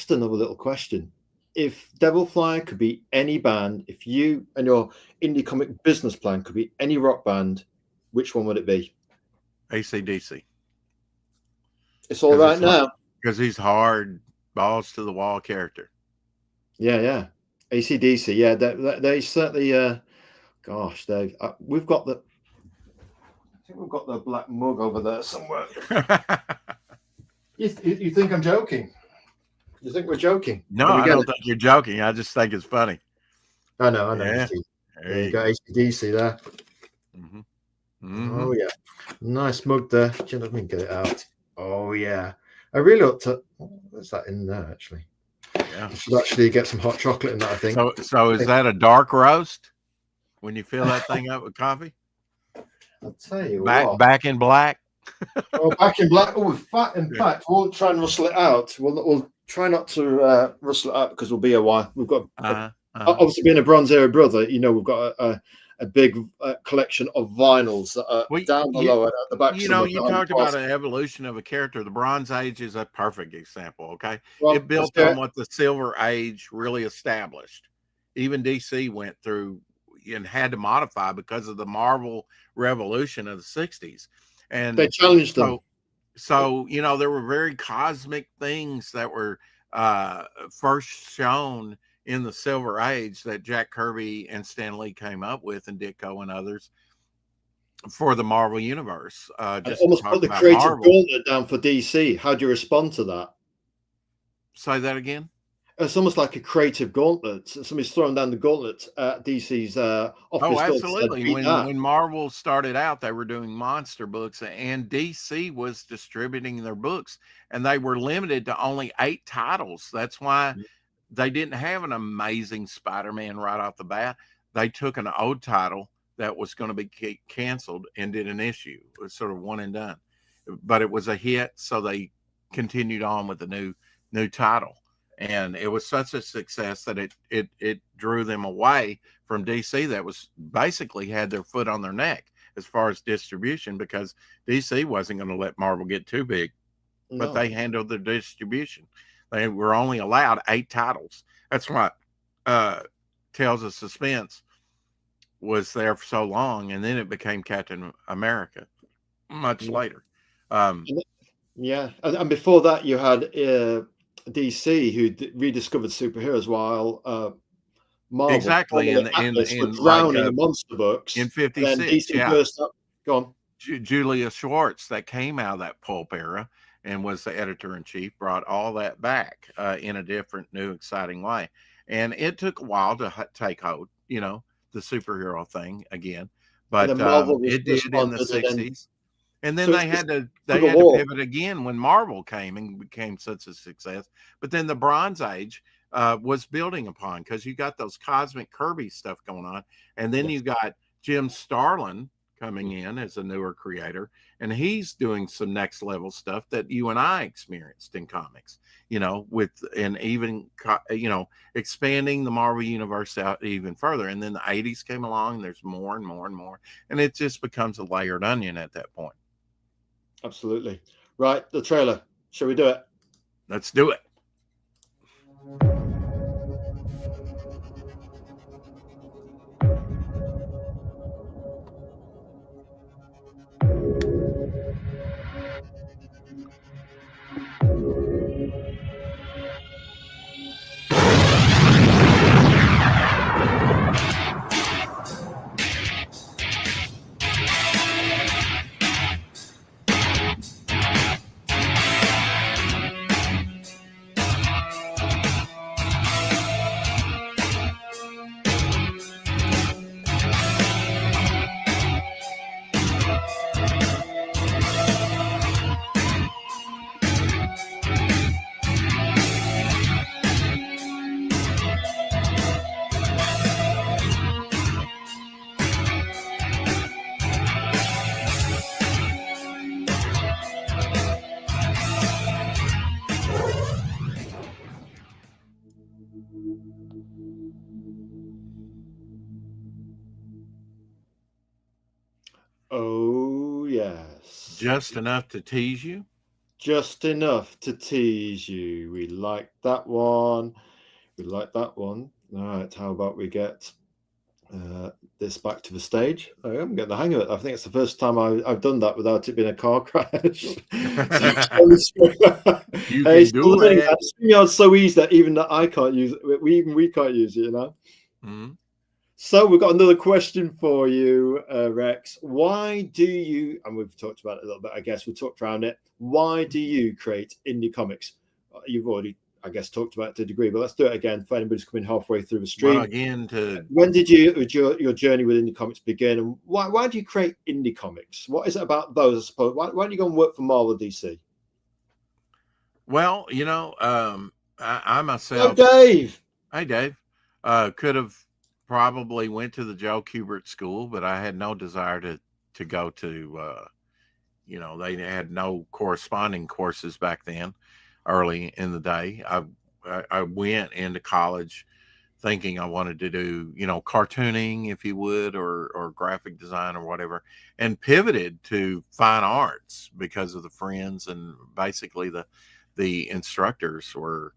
little question. If Devilfly could be any band, if you and your indie comic business plan could be any rock band, which one would it be? AC/DC. It's all right now. Because he's hard, balls to the wall character. Yeah. AC/DC. Yeah, they certainly. Gosh, Dave, I think we've got the black mug over there somewhere. You think I'm joking? You think we're joking? No, Can we I get don't it? think you're joking. I just think it's funny. I know. Yeah, there There you you go, go. AC/DC there. Hmm. Oh yeah, nice mug there. Let me get it out. Oh yeah, I really ought to. What's that in there actually? Yeah. I should actually get some hot chocolate in that. I think. So is that a dark roast when you fill that thing up with coffee? I'll tell you Back what. back in black. Oh, back in black. Oh, in Yeah. fact, we'll try and rustle it out. We'll try not to rustle it out because we'll be a while. We've got obviously being a Bronze Era brother, we've got a big collection of vinyls that are Well, down below it at the back somewhere you behind the talked about closet. an evolution of a character. The Bronze Age is a perfect example. Okay, Well, it let's built do on it. what the Silver Age really established. Even DC went through and had to modify because of the Marvel revolution of the '60s, They and challenged them. so there were very cosmic things that were first shown in the Silver Age that Jack Kirby and Stan Lee came up with, and Ditko and others for the Marvel universe. And Just to almost talk put the about creative Marvel. gauntlet down for DC. How do you respond to that? Say that again. It's almost like a creative gauntlet. Somebody's throwing down the gauntlet at DC's Oh, office door and said, absolutely. beat that. When Marvel started out, they were doing monster books, and DC was distributing their books, and they were limited to only 8 titles. That's why they didn't have an amazing Spider-Man right off the bat. They took an old title that was going to be canceled and did an issue. It was sort of one and done, but it was a hit, so they continued on with the new title, and it was such a success that it drew them away from DC, that was basically had their foot on their neck as far as distribution, because DC wasn't going to let Marvel get too big, but they handled the distribution. They were only allowed 8 titles. That's why Tales of Suspense was there for so long, and then it became Captain America much later. Yeah, and before that, you had DC who rediscovered superheroes while Marvel Exactly, formerly Atlas were in like drowning in monster books. in And then '56, DC yeah, burst up. Go on. Julia Schwartz, that came out of that pulp era and was the editor in chief, brought all that back in a different, new, exciting way. And it took a while to take hold, the superhero thing again, And but then Marvel it did in the responded, and then '60s. And then so it's they Civil had to War. pivot again when Marvel came and became such a success. But then the Bronze Age was building upon, because you got those cosmic Kirby stuff going on, and then you got Jim Starlin coming in as a newer creator, and he's doing some next level stuff that you and I experienced in comics, with, and even expanding the Marvel universe out even further. And then the '80s came along, and there's more and more and more, and it just becomes a layered onion at that point. Absolutely. Right, the trailer. Shall we do it? Let's do it. Oh, yes. Just enough to tease you. Just enough to tease you. We like that one. We like that one. All right, how about we get this back to the stage? I haven't got the hang of it. I think it's the first time I've done that without it being a car crash. You Hey, can still do learning it. that. StreamYard's so easy that even that I can't use it. We can't use it, Mm-hmm. So we've got another question for you, Rex. Why do you, and we've talked about it a little bit, I guess we talked around it. Why do you create indie comics? You've already I guess, talked about to a degree, but let's do it again for anybody who's coming halfway through the Well, stream. again, When did your journey with indie comics begin, and why do you create indie comics? What is it about those? I suppose. Why don't you go and work for Marvel DC? well, I Oh, myself, Dave. hey Dave, could have probably went to the Joe Kubert School, but I had no desire to go to. They had no corresponding courses back then. Early in the day, I went into college thinking I wanted to do, cartooning, if you would, or graphic design or whatever, and pivoted to fine arts because of the friends, and basically the instructors were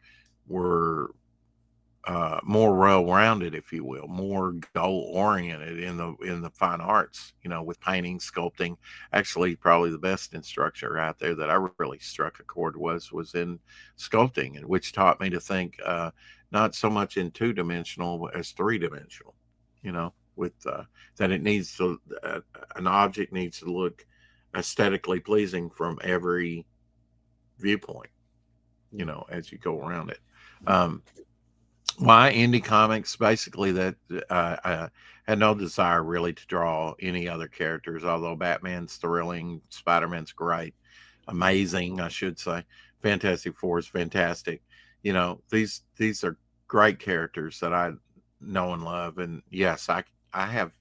more well-rounded, if you will, more goal-oriented in the fine arts. With painting, sculpting. Actually, probably the best instructor out there that I really struck a chord was in sculpting, and which taught me to think not so much in two-dimensional as three-dimensional. With that it needs to an object needs to look aesthetically pleasing from every viewpoint. As you go around it. Why indie comics? Basically, that I had no desire really to draw any other characters. Although Batman's thrilling, Spider-Man's great, amazing, I should say. Fantastic Four is fantastic. These are great characters that I know and love. And yes, I have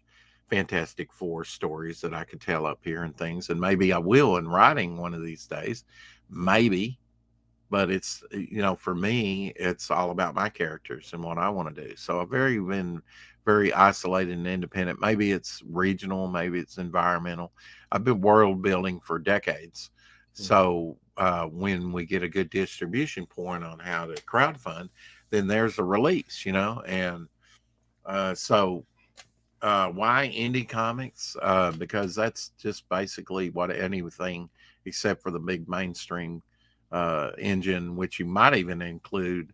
Fantastic Four stories that I could tell up here and things, and maybe I will in writing one of these days, maybe. But it's, for me, it's all about my characters and what I want to do. So I've been very isolated and independent. Maybe it's regional, maybe it's environmental. I've been world building for decades. So when we get a good distribution point on how to crowdfund, then there's a release, and so why indie comics? Because that's just basically what anything except for the big mainstream engine, which you might even include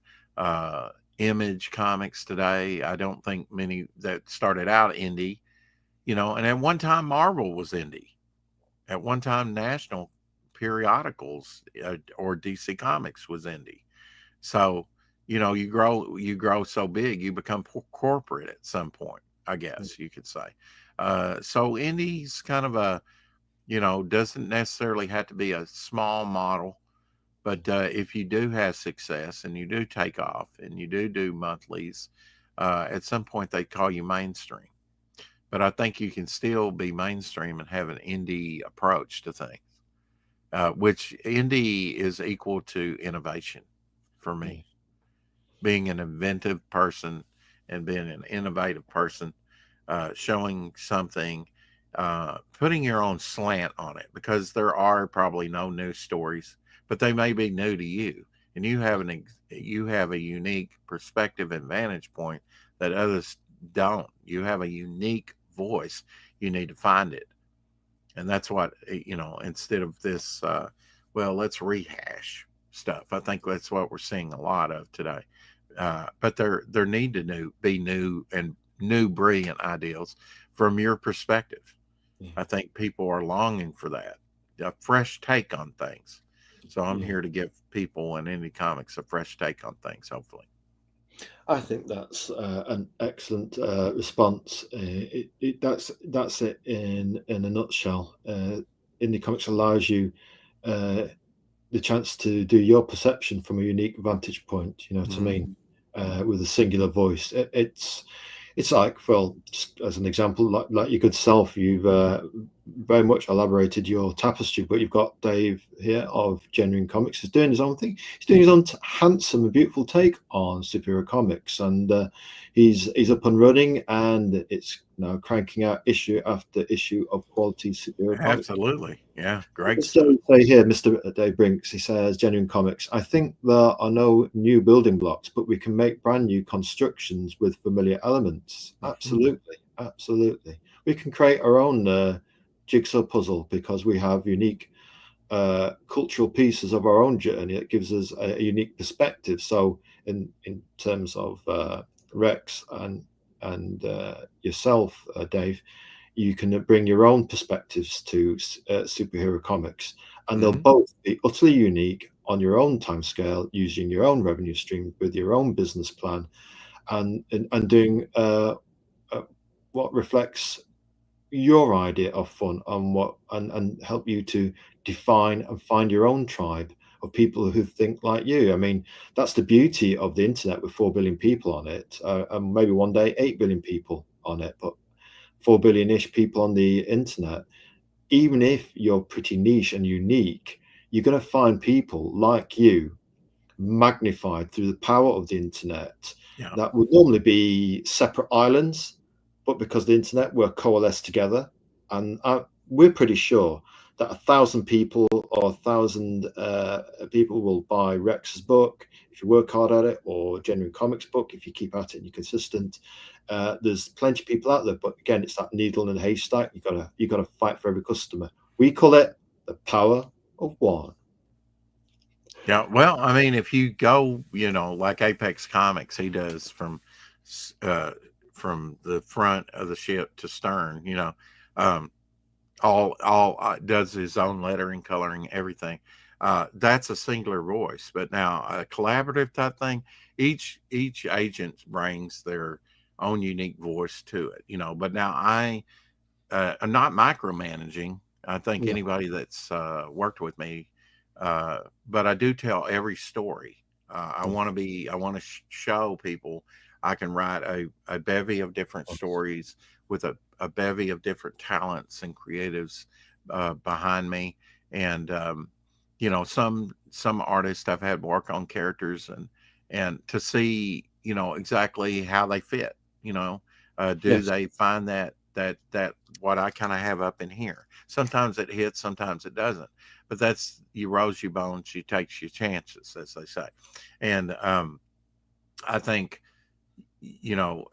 Image Comics today. I don't think many that started out indie, and at one time Marvel was indie. At one time National Periodicals or DC Comics was indie. So, you grow so big, you become corporate at some point, I guess you could say. So indie's kind of doesn't necessarily have to be a small model. But if you do have success and you do take off and you do monthlies, at some point they call you mainstream. But I think you can still be mainstream and have an indie approach to things, which indie is equal to innovation for me. Being an inventive person and being an innovative person, showing something, putting your own slant on it, because there are probably no new stories, but they may be new to you, and you have a unique perspective and vantage point that others don't. You have a unique voice. You need to find it, and that's what instead of this let's rehash stuff. I think that's what we're seeing a lot of today. But there need to be new brilliant ideals from your perspective. I think people are longing for that, a fresh take on things. So I'm here to give people in indie comics a fresh take on things, hopefully. I think that's an excellent response. That's it in a nutshell. Indie comics allows you the chance to do your perception from a unique vantage point. You know what I mean? With a singular voice. It's like, well, just as an example, like your good self, you've very much elaborated your tapestry, but you've got Dave here of Genuine Comics. He's doing his own thing. He's doing his own handsome and beautiful take on superhero comics, and he's up and running, and it's now cranking out issue after issue of quality superhero comics. Absolutely. Yeah, great Let's stuff. say here, Mr. Dave Brinks, he says, Genuine Comics, I think there are no new building blocks, but we can make brand new constructions with familiar elements. Absolutely. Absolutely. We can create our own jigsaw puzzle because we have unique cultural pieces of our own journey. It gives us a unique perspective. So in terms of Rex and yourself, Dave, you can bring your own perspectives to superhero comics, and they'll both be utterly unique on your own time scale, using your own revenue stream with your own business plan, and doing uh, what reflects your idea of fun, and and help you to define and find your own tribe of people who think like you. I mean, that's the beauty of the internet with 4 billion people on it, and maybe one day 8 billion people on it, but 4 billion-ish people on the internet. Even if you're pretty niche and unique, you're going to find people like you, magnified through the power of the internet, Yeah. that would normally be separate islands, but because the internet, we're coalesced together. And we're pretty sure that 1,000 people or 1,000 people will buy Rex's book if you work hard at it, or Genuine Comics book if you keep at it and you're consistent. There's plenty of people out there, but again, it's that needle in a haystack. You gotta fight for every customer. We call it the power of one. Yeah, well, I mean, if you go, like Apex Comics, he does uh, from the front of the ship to stern, um, all does his own lettering, coloring, everything. That's a singular voice. But now a collaborative type thing, each agent brings their own unique voice to it, But now I'm not micromanaging. I think Yeah. anybody that's worked with me, but I do tell every story. I Mm. want to I want to show people I can write a bevy of different stories with a bevy of different talents and creatives behind me. And, some artists I've had work on characters and to see, exactly how they fit, do Yes. they find that what I kind of have up in here? Sometimes it hits, sometimes it doesn't. But that's you rose your bones, you takes your chances, as they say. And I think you know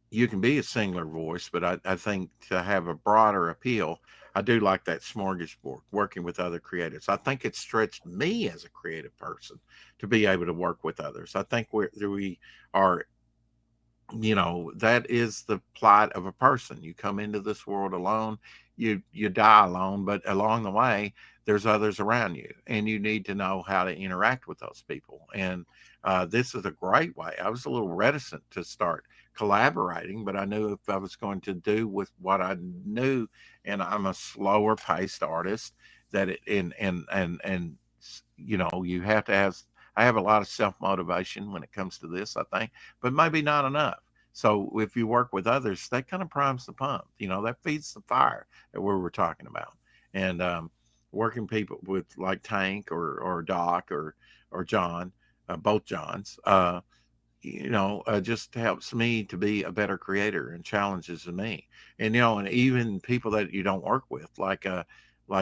you can be a singular voice, but I think to have a broader appeal, I do like that smorgasbord, working with other creatives. I think it stretched me as a creative person to be able to work with others. I think we are, that is the plight of a person. You come into this world alone, you die alone, but along the way there's others around you, and you need to know how to interact with those people. And this is a great way. I was a little reticent to start collaborating, but I knew if I was going to do with what I knew, and I'm a slower paced artist, that it and you have to have, I have a lot of self motivation when it comes to this, I think, but maybe not enough. So if you work with others, that kind of primes the pump, that feeds the fire that we were talking about. And working people with like Tank or Doc or John, both Johns, just helps me to be a better creator and challenges me. And and even people that you don't work with, like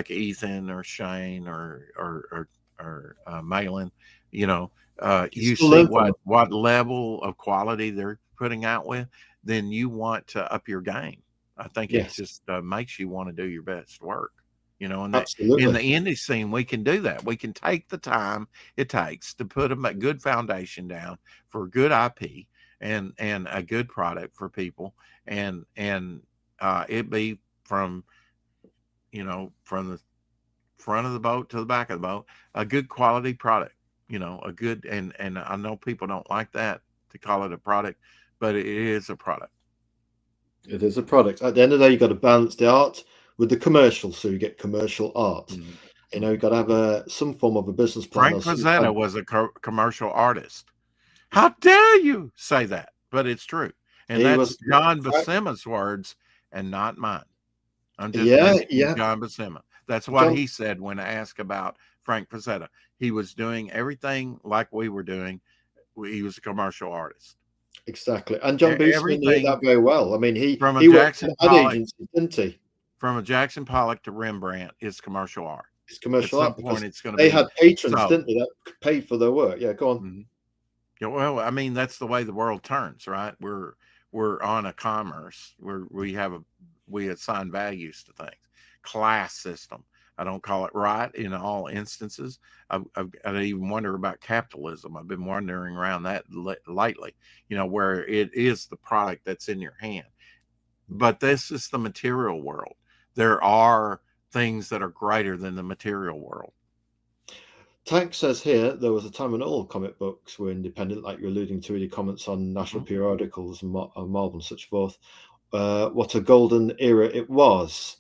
Ethan or Shane or Malin, you know, You you still see learn from them. what level of quality they're putting out with, then you want to up your game. I think it Yes, just makes you want to do your best work. And that in the absolutely. indie scene, we can do that. We can take the time it takes to put a good foundation down for good IP and a good product for people, and it be from the front of the boat to the back of the boat, a good quality product, a good, and I know people don't like that to call it a product, but it is a product. It is a product. At the end of the day, you've got to balance the art with the commercial, so you get commercial art. Mhm. You've Mhm. got to have some form of a business plan Frank or some kind. Frazetta was a commercial artist. How dare you say that? But it's true. And He that's was, John Buscema's words and not mine. I'm just yeah, mentioning yeah. John Buscema. That's what John, he said when asked about Frank Frazetta. He was doing everything like we were doing. He was a commercial artist. exactly. And John Boosman knew Everything that very well. I mean, from a he worked in Jackson ad Pollock, agencies, didn't he? to Rembrandt is commercial art. It's At commercial some art point, because it's going to they be had patrons, so. didn't they, that paid for their work. Yeah, go on. Mhm. Yeah, well, I mean, that's the way the world turns, right? We're on a commerce where we assign values to things. Class system. I don't call it right in all instances. I even wonder about capitalism. I've been wondering around that lately. Where it is the product that's in your hand. But this is the material world. There are things that are greater than the material world. Tank says here there was a time when all comic books were independent, like you're alluding to in your comments on national periodicals and Marvel and such forth. What a golden era it was.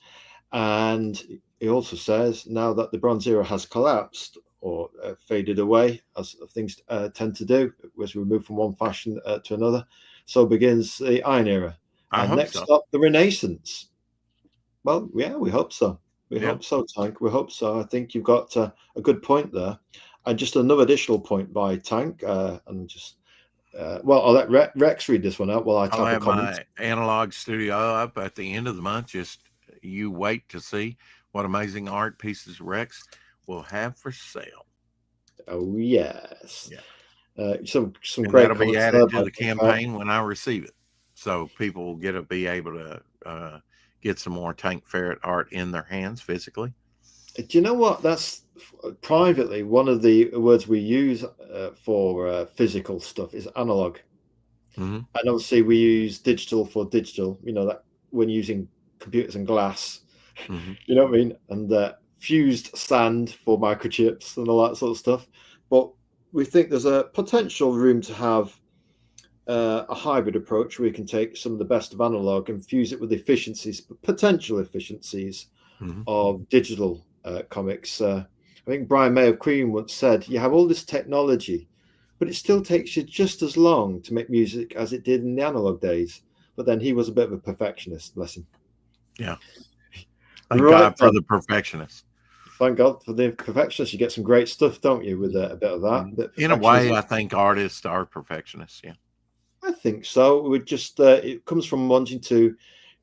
And he also says now that the Bronze Era has collapsed or faded away, as things tend to do as we move from one fashion to another, so begins the Iron Era. I And hope next so. up, the Renaissance. Well, yeah, we hope so. We Yeah. hope so, Tank. We hope so. I think you've got a good point there. And just another additional point by Tank, and just well, I'll let Rex read this one out while I I'll type a have comment. my analog studio up at the end of the month. Just you wait to see what amazing art pieces Rex will have for sale. Oh yes, Yeah. some And great that'll be comments there added to by the Tank. campaign when I receive it. So people will be able to get some more Tank Ferret art in their hands physically. Do you know what? That's privately one of the words we use for physical stuff is analog. Mm-hmm. And obviously we use digital for digital, that when using computers and glass, Mm-hmm. you know what I mean? And fused sand for microchips and all that sort of stuff. But we think there's a potential room to have a hybrid approach where we can take some of the best of analog and fuse it with efficiencies, potential efficiencies Mm-hmm. of digital comics. I think Brian May of Queen once said, you have all this technology, but it still takes you just as long to make music as it did in the analog days. But then he was a bit of a perfectionist, bless him. Yeah. Thank Right God for then. the perfectionist. Thank God for the perfectionists. You get some great stuff, don't you, with a bit of that? Bit of In a way, perfectionism. I think artists are perfectionists. Yeah. I think so. We just it comes from wanting to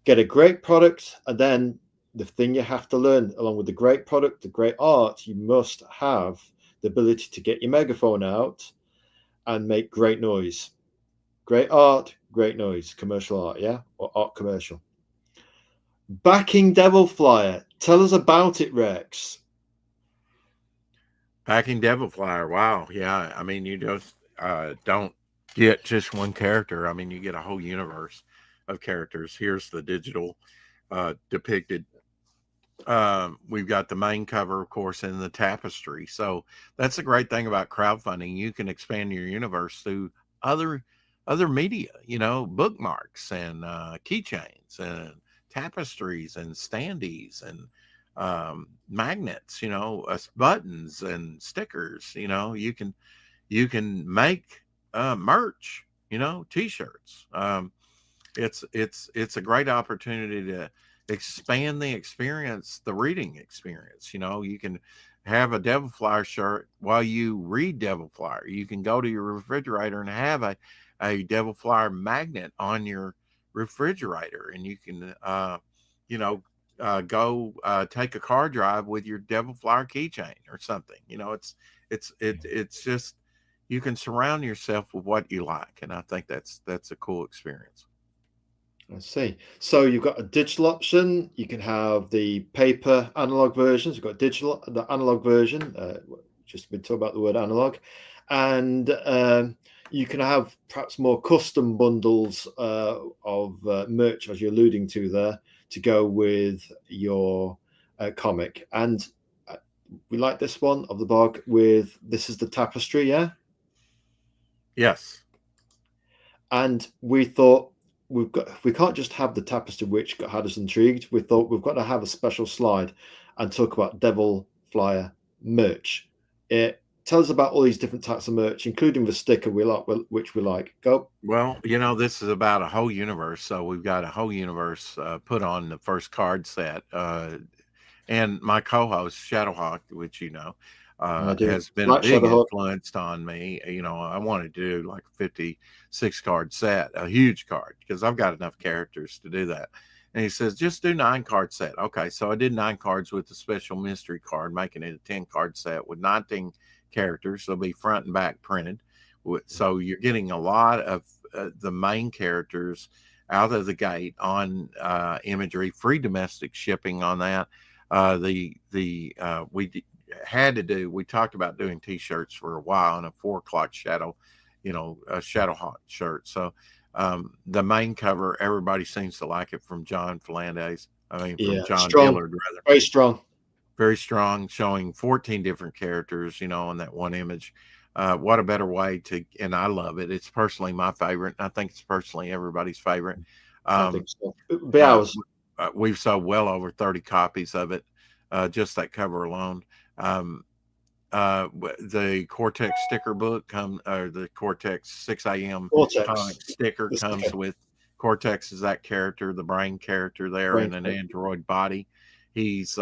get a great product, and then the thing you have to learn along with the great product, the great art, you must have the ability to get your megaphone out and make great noise. Great art, great noise, commercial art, yeah, or art commercial. Backing Devil Flyer. Tell us about it, Rex. Packing Devil Flyer. Wow. Yeah. I mean, you just don't get just one character. I mean, you get a whole universe of characters. Here's the digital depicted. We've got the main cover, of course, in the tapestry. So that's the great thing about crowdfunding. You can expand your universe through other media, bookmarks and keychains and tapestries and standees and magnets, buttons and stickers. You can make merch, t-shirts. It's a great opportunity to expand the experience, the reading experience. You can have a Devil Flyer shirt while you read Devil Flyer. You can go to your refrigerator and have a Devil Flyer magnet on your refrigerator, and you can go take a car drive with your Devil Flyer keychain or something. It's just, you can surround yourself with what you like, and I think that's a cool experience. I see. So you've got a digital option. You can have the paper analog versions. You've got the analog version. Just been talking about the word analog, and you can have perhaps more custom bundles of merch, as you're alluding to there, to go with your comic. And we like this one of the bog with this is the tapestry, yeah. Yes. And we thought we can't just have the tapestry which had us intrigued. We thought we've got to have a special slide and talk about Devil Flyer merch. Tell us about all these different types of merch, including the sticker which we like. Go. Well, this is about a whole universe. So we've got a whole universe put on the first card set. And my co-host Shadowhawk, which I do has been a like big Shadowhawk. influence on me. I wanted to do like a 56 card set, a huge card, because I've got enough characters to do that. And he says, just do 9 card set. Okay, so I did 9 cards with the special mystery card, making it a 10 card set with 19 characters. They'll be front and back printed. So you're getting a lot of the main characters out of the gate on imagery, free domestic shipping on that. We talked about doing t-shirts for a while, and a 4 o'clock shadow, a Shadowhawk shirt. So the main cover, everybody seems to like it, from John Flanders. From John Strong, Dillard, rather. very strong. very strong, showing 14 different characters, in that one image. What a better way to, and I love it. It's personally my favorite. I think it's personally everybody's favorite. I Um, think so. It'll be uh, ours. we've sold well over 30 copies of it, just that cover alone. Um, the Cortex sticker book or the Cortex 6 a.m. Cortex. comic sticker The comes sticker. with Cortex is that character, the brain character there Brain in an character. android body. He's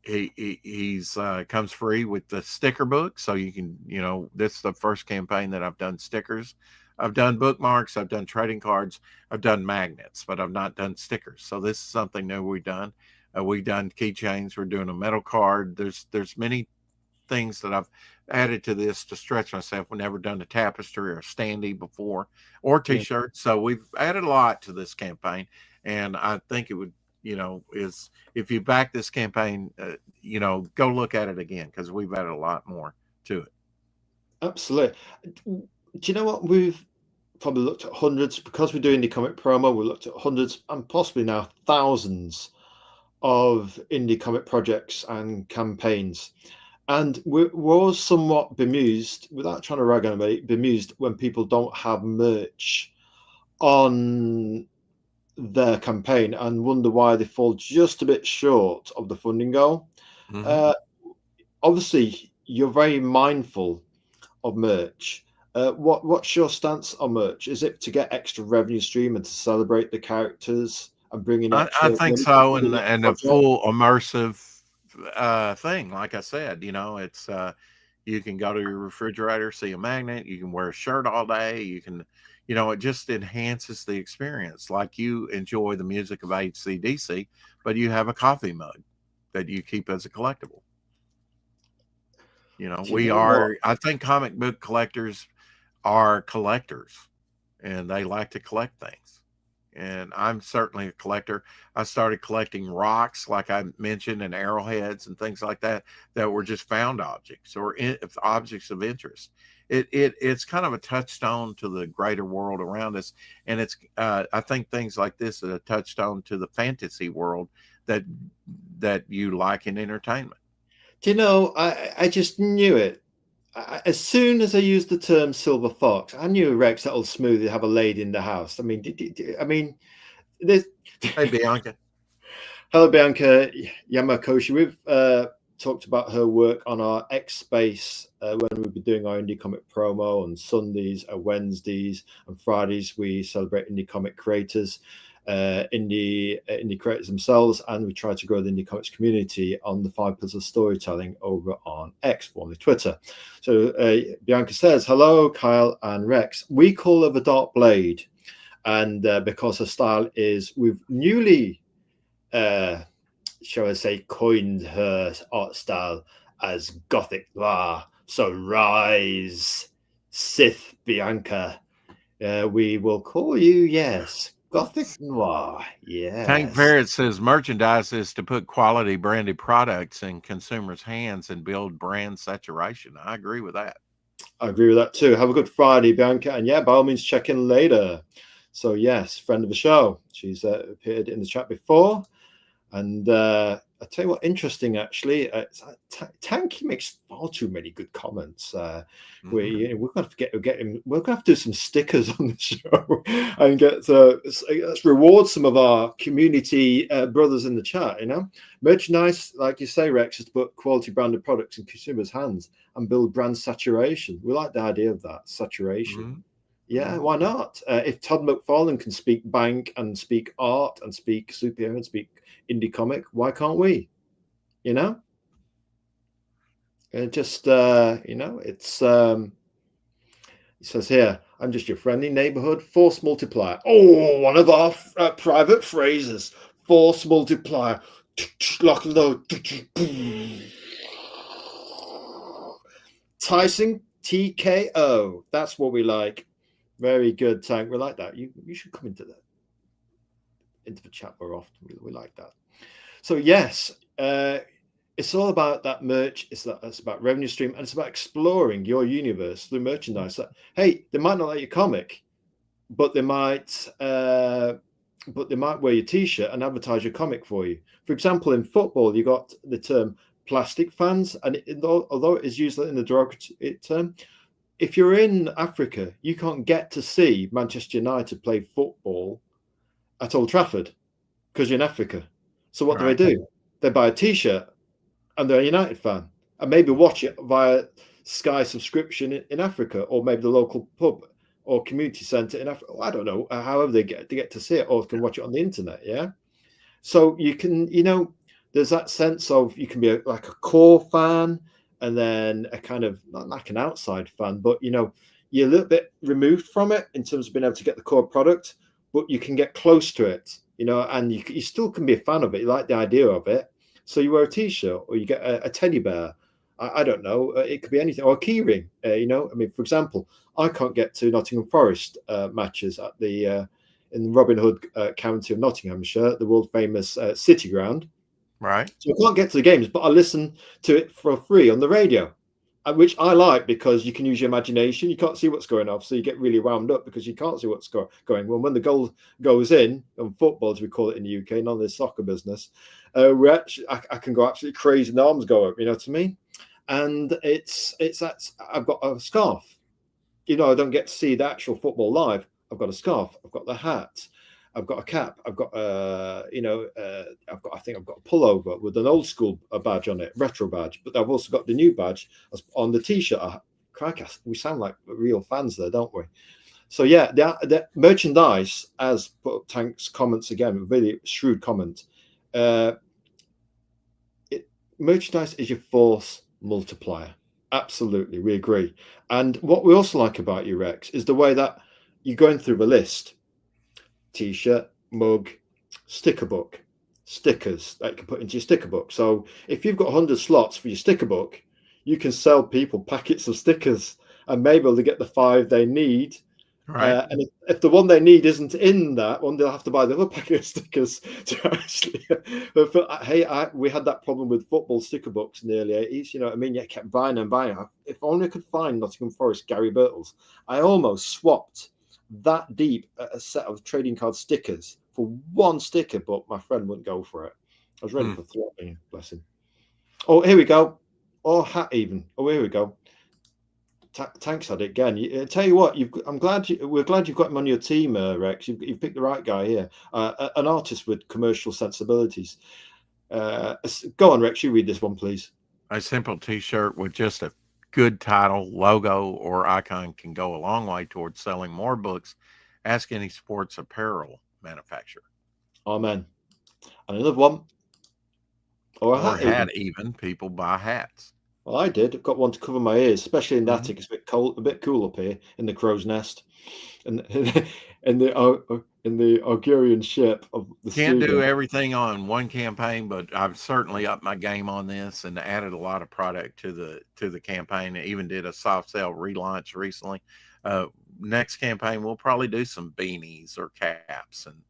he's comes free with the sticker book, so you can, this is the first campaign that I've done stickers. I've done bookmarks, I've done trading cards, I've done magnets, but I've not done stickers. So this is something new we've done. We've done keychains. We're doing a metal card. There's many things that I've added to this to stretch myself. We've never done a tapestry or a standee before, or Yeah. t-shirts. So we've added a lot to this campaign, and I think it would, is if you back this campaign, go look at it again, because we've added a lot more to it. Absolutely. Do you know what? We've probably looked at hundreds, because we're doing the comic promo. We looked at hundreds and possibly now thousands of indie comic projects and campaigns. And we're always somewhat bemused, without trying to rag on anybody, bemused when people don't have merch on their campaign and wonder why they fall just a bit short of the funding goal. Mm-hmm. Uh, Obviously, you're very mindful of merch. What's your stance on merch? Is it to get extra revenue stream and to celebrate the characters and bring in I extra think money so, for the next and a project? full immersive thing. Like I said, it's you can go to your refrigerator, see a magnet. You can wear a shirt all day. You can, it just enhances the experience. Like you enjoy the music of AC/DC, but you have a coffee mug that you keep as a collectible. Do you We know what? are. I think comic book collectors are collectors, and they like to collect things. And I'm certainly a collector. I started collecting rocks, like I mentioned, and arrowheads and things like that were just found objects or objects of interest. It's kind of a touchstone to the greater world around us, and it's I think things like this are a touchstone to the fantasy world that you like in entertainment. Do you know? I just knew it. As soon as I used the term silver fox, I knew Rex that'll smoothly have a lady in the house. I mean, there's Hey, Bianca. hello, Bianca Yamakoshi. We've talked about her work on our X Space when we've been doing our indie comic promo on Sundays, Wednesdays, and Fridays. We celebrate indie comic creators, indie creators themselves, and we try to grow the indie comics community on the 5 pillars of storytelling over on X, formerly Twitter. So Bianca says, "Hello, Kyle and Rex. We call her the Dark Blade, and because her style is, we've newly." Shall I say, coined her art style as Gothic Noir. So rise, Sith Bianca. We will call you, yes, Gothic Noir. Tank Yes. Parrott says merchandise is to put quality branded products in consumers' hands and build brand saturation. I agree with that. I agree with that too. Have a good Friday, Bianca. And yeah, by all means, check in later. So, yes, friend of the show. She's appeared in the chat before. And I tell you what, interesting actually. Tanky makes far too many good comments. We're going to get him. We're going to have to do some stickers on the show and let's reward some of our community brothers in the chat. Merchandise, like you say, Rex, is to put quality branded products in consumers' hands and build brand saturation. We like the idea of that saturation. Mm-hmm. Yeah, why not? If Todd McFarlane can speak bank and speak art and speak superhero and speak indie comic, why can't we? It's it says here, I'm just your friendly neighborhood force multiplier. Oh, one of our private phrases, force multiplier. Lock and load. Tyson TKO. That's what we like. Very good, Tank. We like that. You should come into the chat more often. We like that. So yes, it's all about that merch. It's about revenue stream, and it's about exploring your universe through merchandise. Hey, they might not like your comic, but they might but they might wear your t-shirt and advertise your comic for you. For example, in football, you got the term plastic fans, and although it is used in the derogatory term, if you're in Africa, you can't get to see Manchester United play football at Old Trafford because you're in Africa. So what Right. do? They buy a t-shirt and they're a United fan, and maybe watch it via Sky subscription in Africa, or maybe the local pub or community centre in Africa. I don't know. However they get to see it, or can watch it on the internet. Yeah. So you can, there's that sense of you can be like a core fan, and then a kind of not like an outside fan, but you're a little bit removed from it in terms of being able to get the core product, but you can get close to it, and you still can be a fan of it. You like the idea of it, so you wear a t-shirt or you get a teddy bear. I don't know. It could be anything, or a key ring. I mean, for example, I can't get to Nottingham Forest matches at the in Robin Hood County of Nottinghamshire, the world famous City Ground. Right. So I can't get to the games, but I listen to it for free on the radio, which I like because you can use your imagination. You can't see what's going on, so you get really wound up because you can't see what's going. Well, when the goal goes in football, as we call it in the UK, not in the soccer business, I can go absolutely crazy and the arms go up. You know what I mean? And it's that I've got a scarf. I don't get to see the actual football live. I've got a scarf. I've got the hat. I've got a cap. I've got I think I've got a pullover with an old school badge on it, retro badge. But I've also got the new badge on the t-shirt. Crikey, we sound like real fans there, don't we? So yeah, the merchandise, as Tank's comments again, really shrewd comment. Merchandise is your force multiplier. Absolutely, we agree. And what we also like about you, Rex, is the way that you're going through the list: t-shirt, mug, sticker book, stickers that you can put into your sticker book. So if you've got 100 slots for your sticker book, you can sell people packets of stickers, and maybe they'll get the 5 they need. Right. And if the one they need isn't in that one, they'll have to buy the other packet of stickers to actually. We had that problem with football sticker books in the early 80s. You know what I mean? Yeah, kept buying and buying. If only I could find Nottingham Forest Gary Birtles. I almost swapped that deep a set of trading card stickers for one sticker, but my friend wouldn't go for it. I was ready for throttling. Bless him. Oh, here we go. Or hat even. Oh, here we go. Tank's had it again. Tell you what, we're glad you've got him on your team, Rex. You've picked the right guy here, an artist with commercial sensibilities. Go on, Rex. You read this one, please. A simple T-shirt with just a good title, logo, or icon can go a long way towards selling more books. Ask any sports apparel manufacturer. Amen. And another one, or a Or hat hat, even. even. People buy hats. Well, I did. I've got one to cover my ears, especially in the attic. It's a bit cold, a bit cool up here in the crow's nest, and in the Augurian ship of the Can't do studio. everything on one campaign, but I've certainly upped my game on this and added a lot of product to the campaign. I even did a soft sale relaunch recently. Next campaign, we'll probably do some beanies or caps, and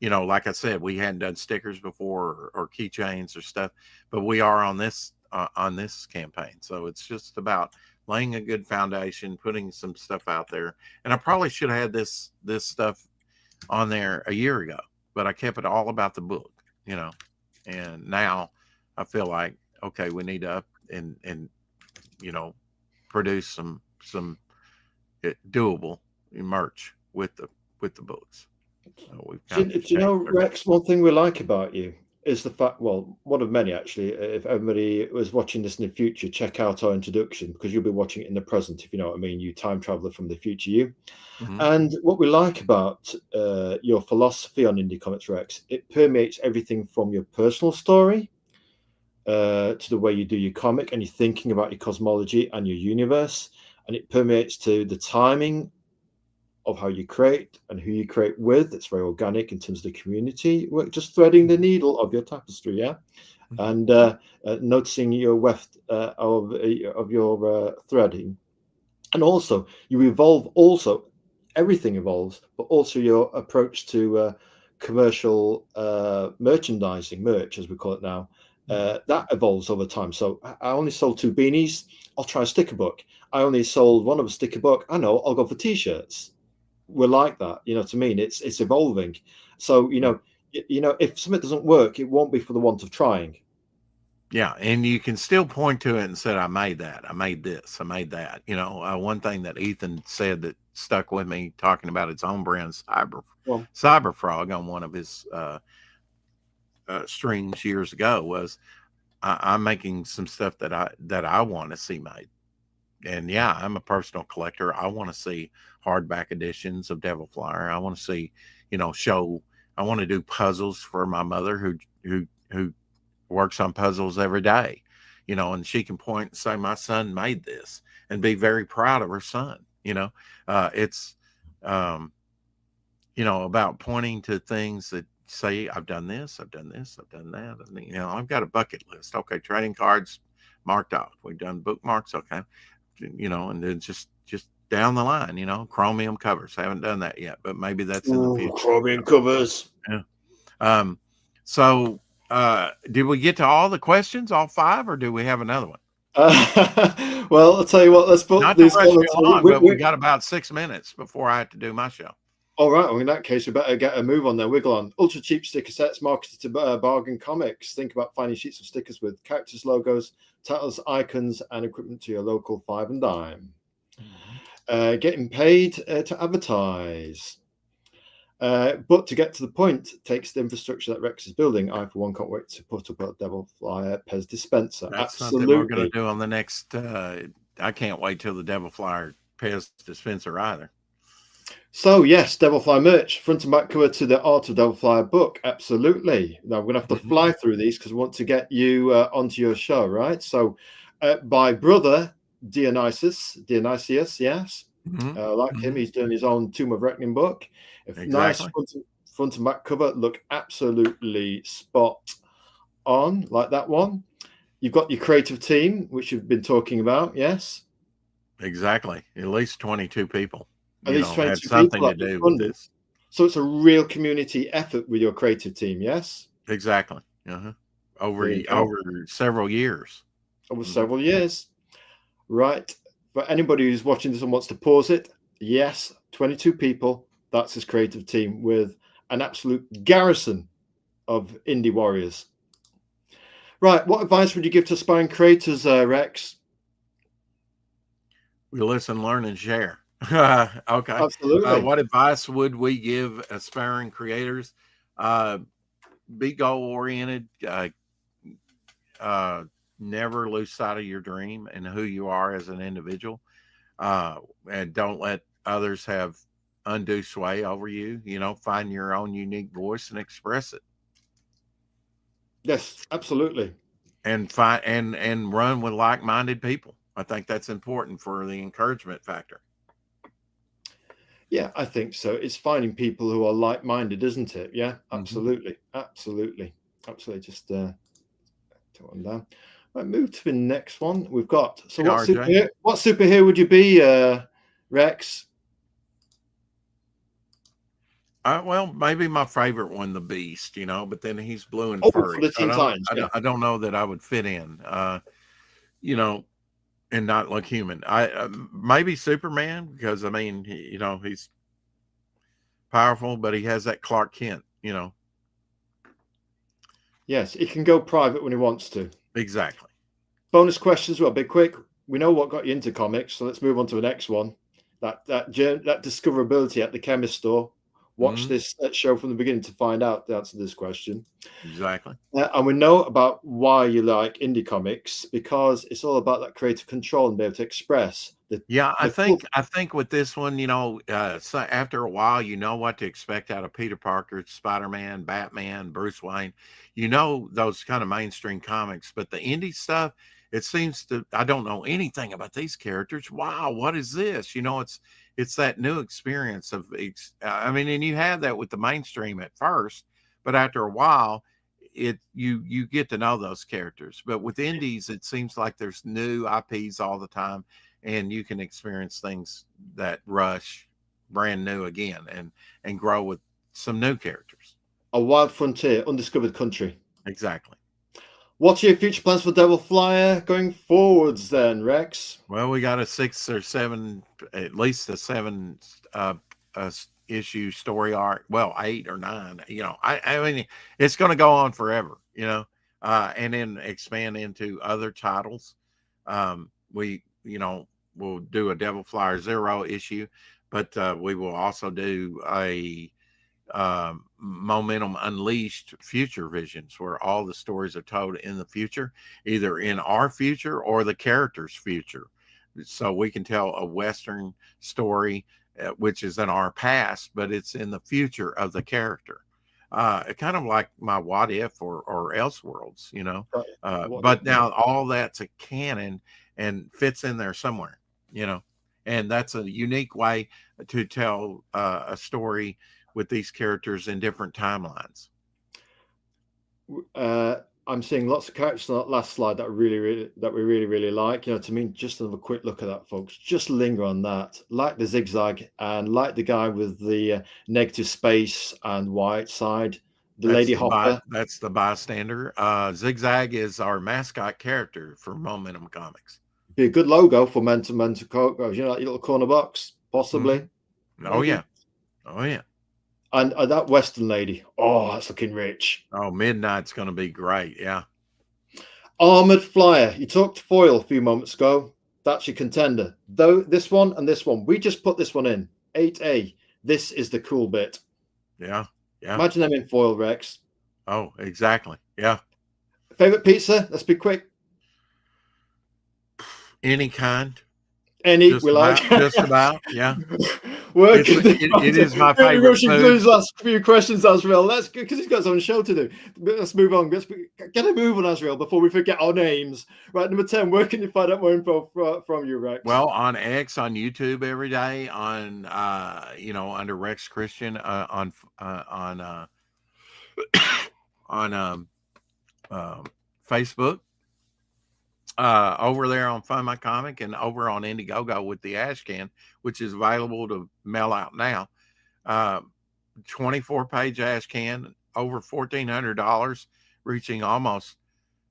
like I said, we hadn't done stickers before or keychains or stuff, but we are on this campaign. So it's just about laying a good foundation, putting some stuff out there. And I probably should have had this stuff on there a year ago, but I kept it all about the book, and now I feel like, okay, we need to up and produce some doable merch with the books. So we've Do kind of you know, changed Rex, one thing we like about you is the fact, well, one of many actually, if everybody was watching this in the future, check out our introduction, because you'll be watching it in the present, if you know what I mean, you time traveler from the future you. And what we like about your philosophy on Indie Comics, Rex, it permeates everything from your personal story to the way you do your comic and you're thinking about your cosmology and your universe. And it permeates to the timing of how you create and who you create with. It's very organic in terms of the community. We're just threading the needle of your tapestry, yeah? And noticing your weft of your threading. And also, you evolve also. Everything evolves, but also your approach to commercial merchandising, merch as we call it now, that evolves over time. So I only sold 2 beanies. I'll try a sticker book. I only sold one of a sticker book. I know, I'll go for t-shirts. we're like that. You know what I mean? It's evolving. So if something doesn't work, it won't be for the want of trying. Yeah, and you can still point to it and say, "I made that. I made this. I made that." One thing that Ethan said that stuck with me, talking about its own brand, Well, Cyberfrog, on one of his streams years ago, was, I'm making some stuff that I want to see made. And yeah, I'm a personal collector. I want to see hardback editions of Devil Flyer. I want to see, show. I want to do puzzles for my mother, who works on puzzles every day, and she can point and say, "My son made this," and be very proud of her son. It's, um, about pointing to things that say, "I've done this, I've done this, I've done that." And, I've got a bucket list. Okay, trading cards marked off. We've done bookmarks. Okay, and then just down the line, chromium covers. I haven't done that yet, but maybe that's in the future. chromium covers. Yeah. So did we get to all the questions, all 5, or do we have another one? Well, I'll tell you what. Let's put Not these to rush you along, but we we got about 6 minutes before I have to do my show. All right. Well, in that case, we better get a move on there. Wiggle on. Ultra cheap sticker sets marketed to Bargain Comics. Think about finding sheets of stickers with characters, logos, titles, icons, and equipment to your local 5 and dime. Getting paid to advertise. But to get to the point takes the infrastructure that Rex is building. I, for one, can't wait to put up a Devil Flyer Pez dispenser. That's Absolutely. something we're going to do on the next. I can't wait till the Devil Flyer Pez dispenser either. So yes, Devil Flyer merch, front and back cover to the Art of Devil Flyer book. Absolutely. Now we're going to have to fly through these because we want to get you onto your show, right? So by brother Dionysius, yes. Like him, he's doing his own Tomb of Reckoning book. Exactly. Nice front and back cover, look absolutely spot on, like that one. You've got your creative team, which you've been talking about, yes? Exactly. At least 22 people. At least 22 had something people to do with this. So it's a real community effort with your creative team, yes? Exactly. Over several years. Over several years. Right. For anybody who's watching this and wants to pause it, yes, 22 people. That's his creative team with an absolute garrison of indie warriors. Right. What advice would you give to aspiring creators, Rex? We listen, learn, and share. Okay. Absolutely. What advice would we give aspiring creators? Be goal-oriented. Never lose sight of your dream and who you are as an individual. And don't let others have undue sway over you. Find your own unique voice and express it. Yes, absolutely. And and run with like-minded people. I think that's important for the encouragement factor. Yeah, I think so. It's finding people who are like-minded, isn't it? Yeah, absolutely. Absolutely. Just take one down. Right, move to the next one. We've got, so what superhero would you be, Rex? Well, maybe my favorite one, the Beast, but then he's blue and furry. For the Teen Titans, I don't know that I would fit in, and not look human. I maybe Superman, because he's powerful, but he has that Clark Kent, Yes, he can go private when he wants to. Exactly. Bonus questions, well, be quick. We know what got you into comics, so let's move on to the next one. That discoverability at the chemist store. Watch this show from the beginning to find out the answer to this question. Exactly. And we know about why you like indie comics, because it's all about that creative control and be able to express. I think with this one, so after a while, you know what to expect out of Peter Parker, Spider-Man, Batman, Bruce Wayne. Those kind of mainstream comics, but the indie stuff, it seems I don't know anything about these characters. Wow, what is this? It's that new experience of, and you have that with the mainstream at first, but after a while, you get to know those characters. But with indies, it seems like there's new IPs all the time, and you can experience things that rush brand new again and grow with some new characters. A wild frontier, undiscovered country. Exactly. What's your future plans for Devil Flyer going forwards then, Rex? Well, we got at least a 7 issue story arc. Well, 8 or 9. I mean, it's going to go on forever. And then expand into other titles. We'll do a Devil Flyer Zero issue, but we will also do a Momentum Unleashed Future Visions, where all the stories are told in the future, either in our future or the character's future. So we can tell a Western story, which is in our past, but it's in the future of the character. Kind of like my What If or Elseworlds, but now all that's a canon and fits in there somewhere, and that's a unique way to tell a story with these characters in different timelines. I'm seeing lots of characters on that last slide that we really like. To me, just another quick look at that, folks. Just linger on that. Like the Zigzag, and like the guy with the negative space and white side, Lady Hopper. That's the bystander. Zigzag is our mascot character for Momentum Comics. Be a good logo for Mental Comics. Like your little corner box, possibly. Mm-hmm. Oh yeah. And that Western lady, that's looking rich. Oh, Midnight's going to be great, yeah. Armored Flyer. You talked foil a few moments ago. That's your contender. Though this one and this one, we just put this one in 8A. This is the cool bit. Yeah. Imagine them in foil, Rex. Oh, exactly. Yeah. Favorite pizza? Let's be quick. Any kind. Just about, yeah. It is my favorite food. Last few questions, Azrael. Because he's got his own show to do. Let's move on. Get a move on, Azrael, before we forget our names. Right, number 10. Where can you find out more info from you, Rex? Well, on X, on YouTube every day, on under Rex Christian, on Facebook. Over there on Find My Comic, and over on Indiegogo with the Ashcan, which is available to mail out now. 24-page Ashcan, over $1,400, reaching almost,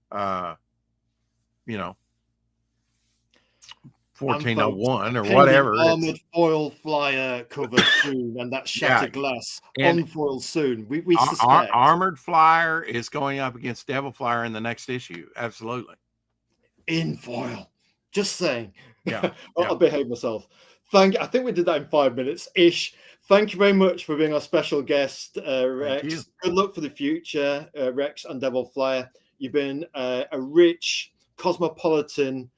1401 or whatever. Armored foil flyer cover soon, and that shattered glass on foil soon. We suspect. Armored Flyer is going up against Devil Flyer in the next issue. Absolutely. In foil, just saying. Yeah. I'll behave myself. I think we did that in 5 minutes ish. Thank you very much for being our special guest, Rex. Good luck for the future, Rex and Devil Flyer. You've been a rich, cosmopolitan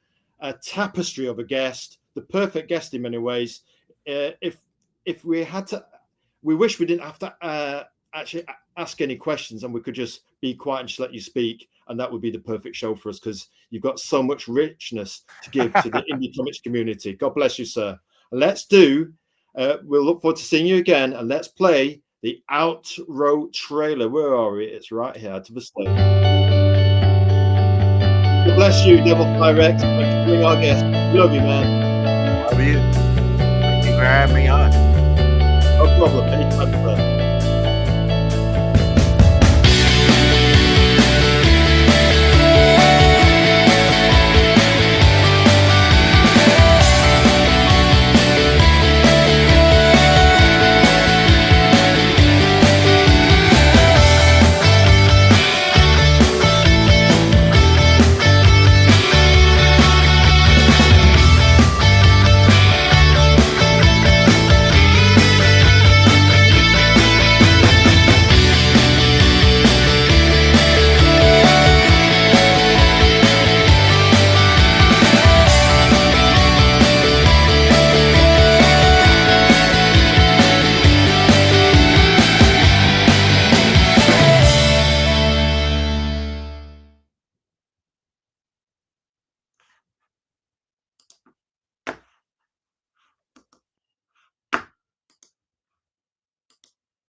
tapestry of a guest, the perfect guest in many ways. If we had to, we wish we didn't have to actually ask any questions, and we could just be quiet and just let you speak, and that would be the perfect show for us, because you've got so much richness to give to the indie comics community. God bless you, sir. Let's do, we'll look forward to seeing you again, and let's play the outro trailer. Where are we? It's right here to the stage. God bless you, Devil Flyer Rex. Thanks for being our guest. Love you, man. Love you. Thank you for having me on. No problem. Anytime, sir.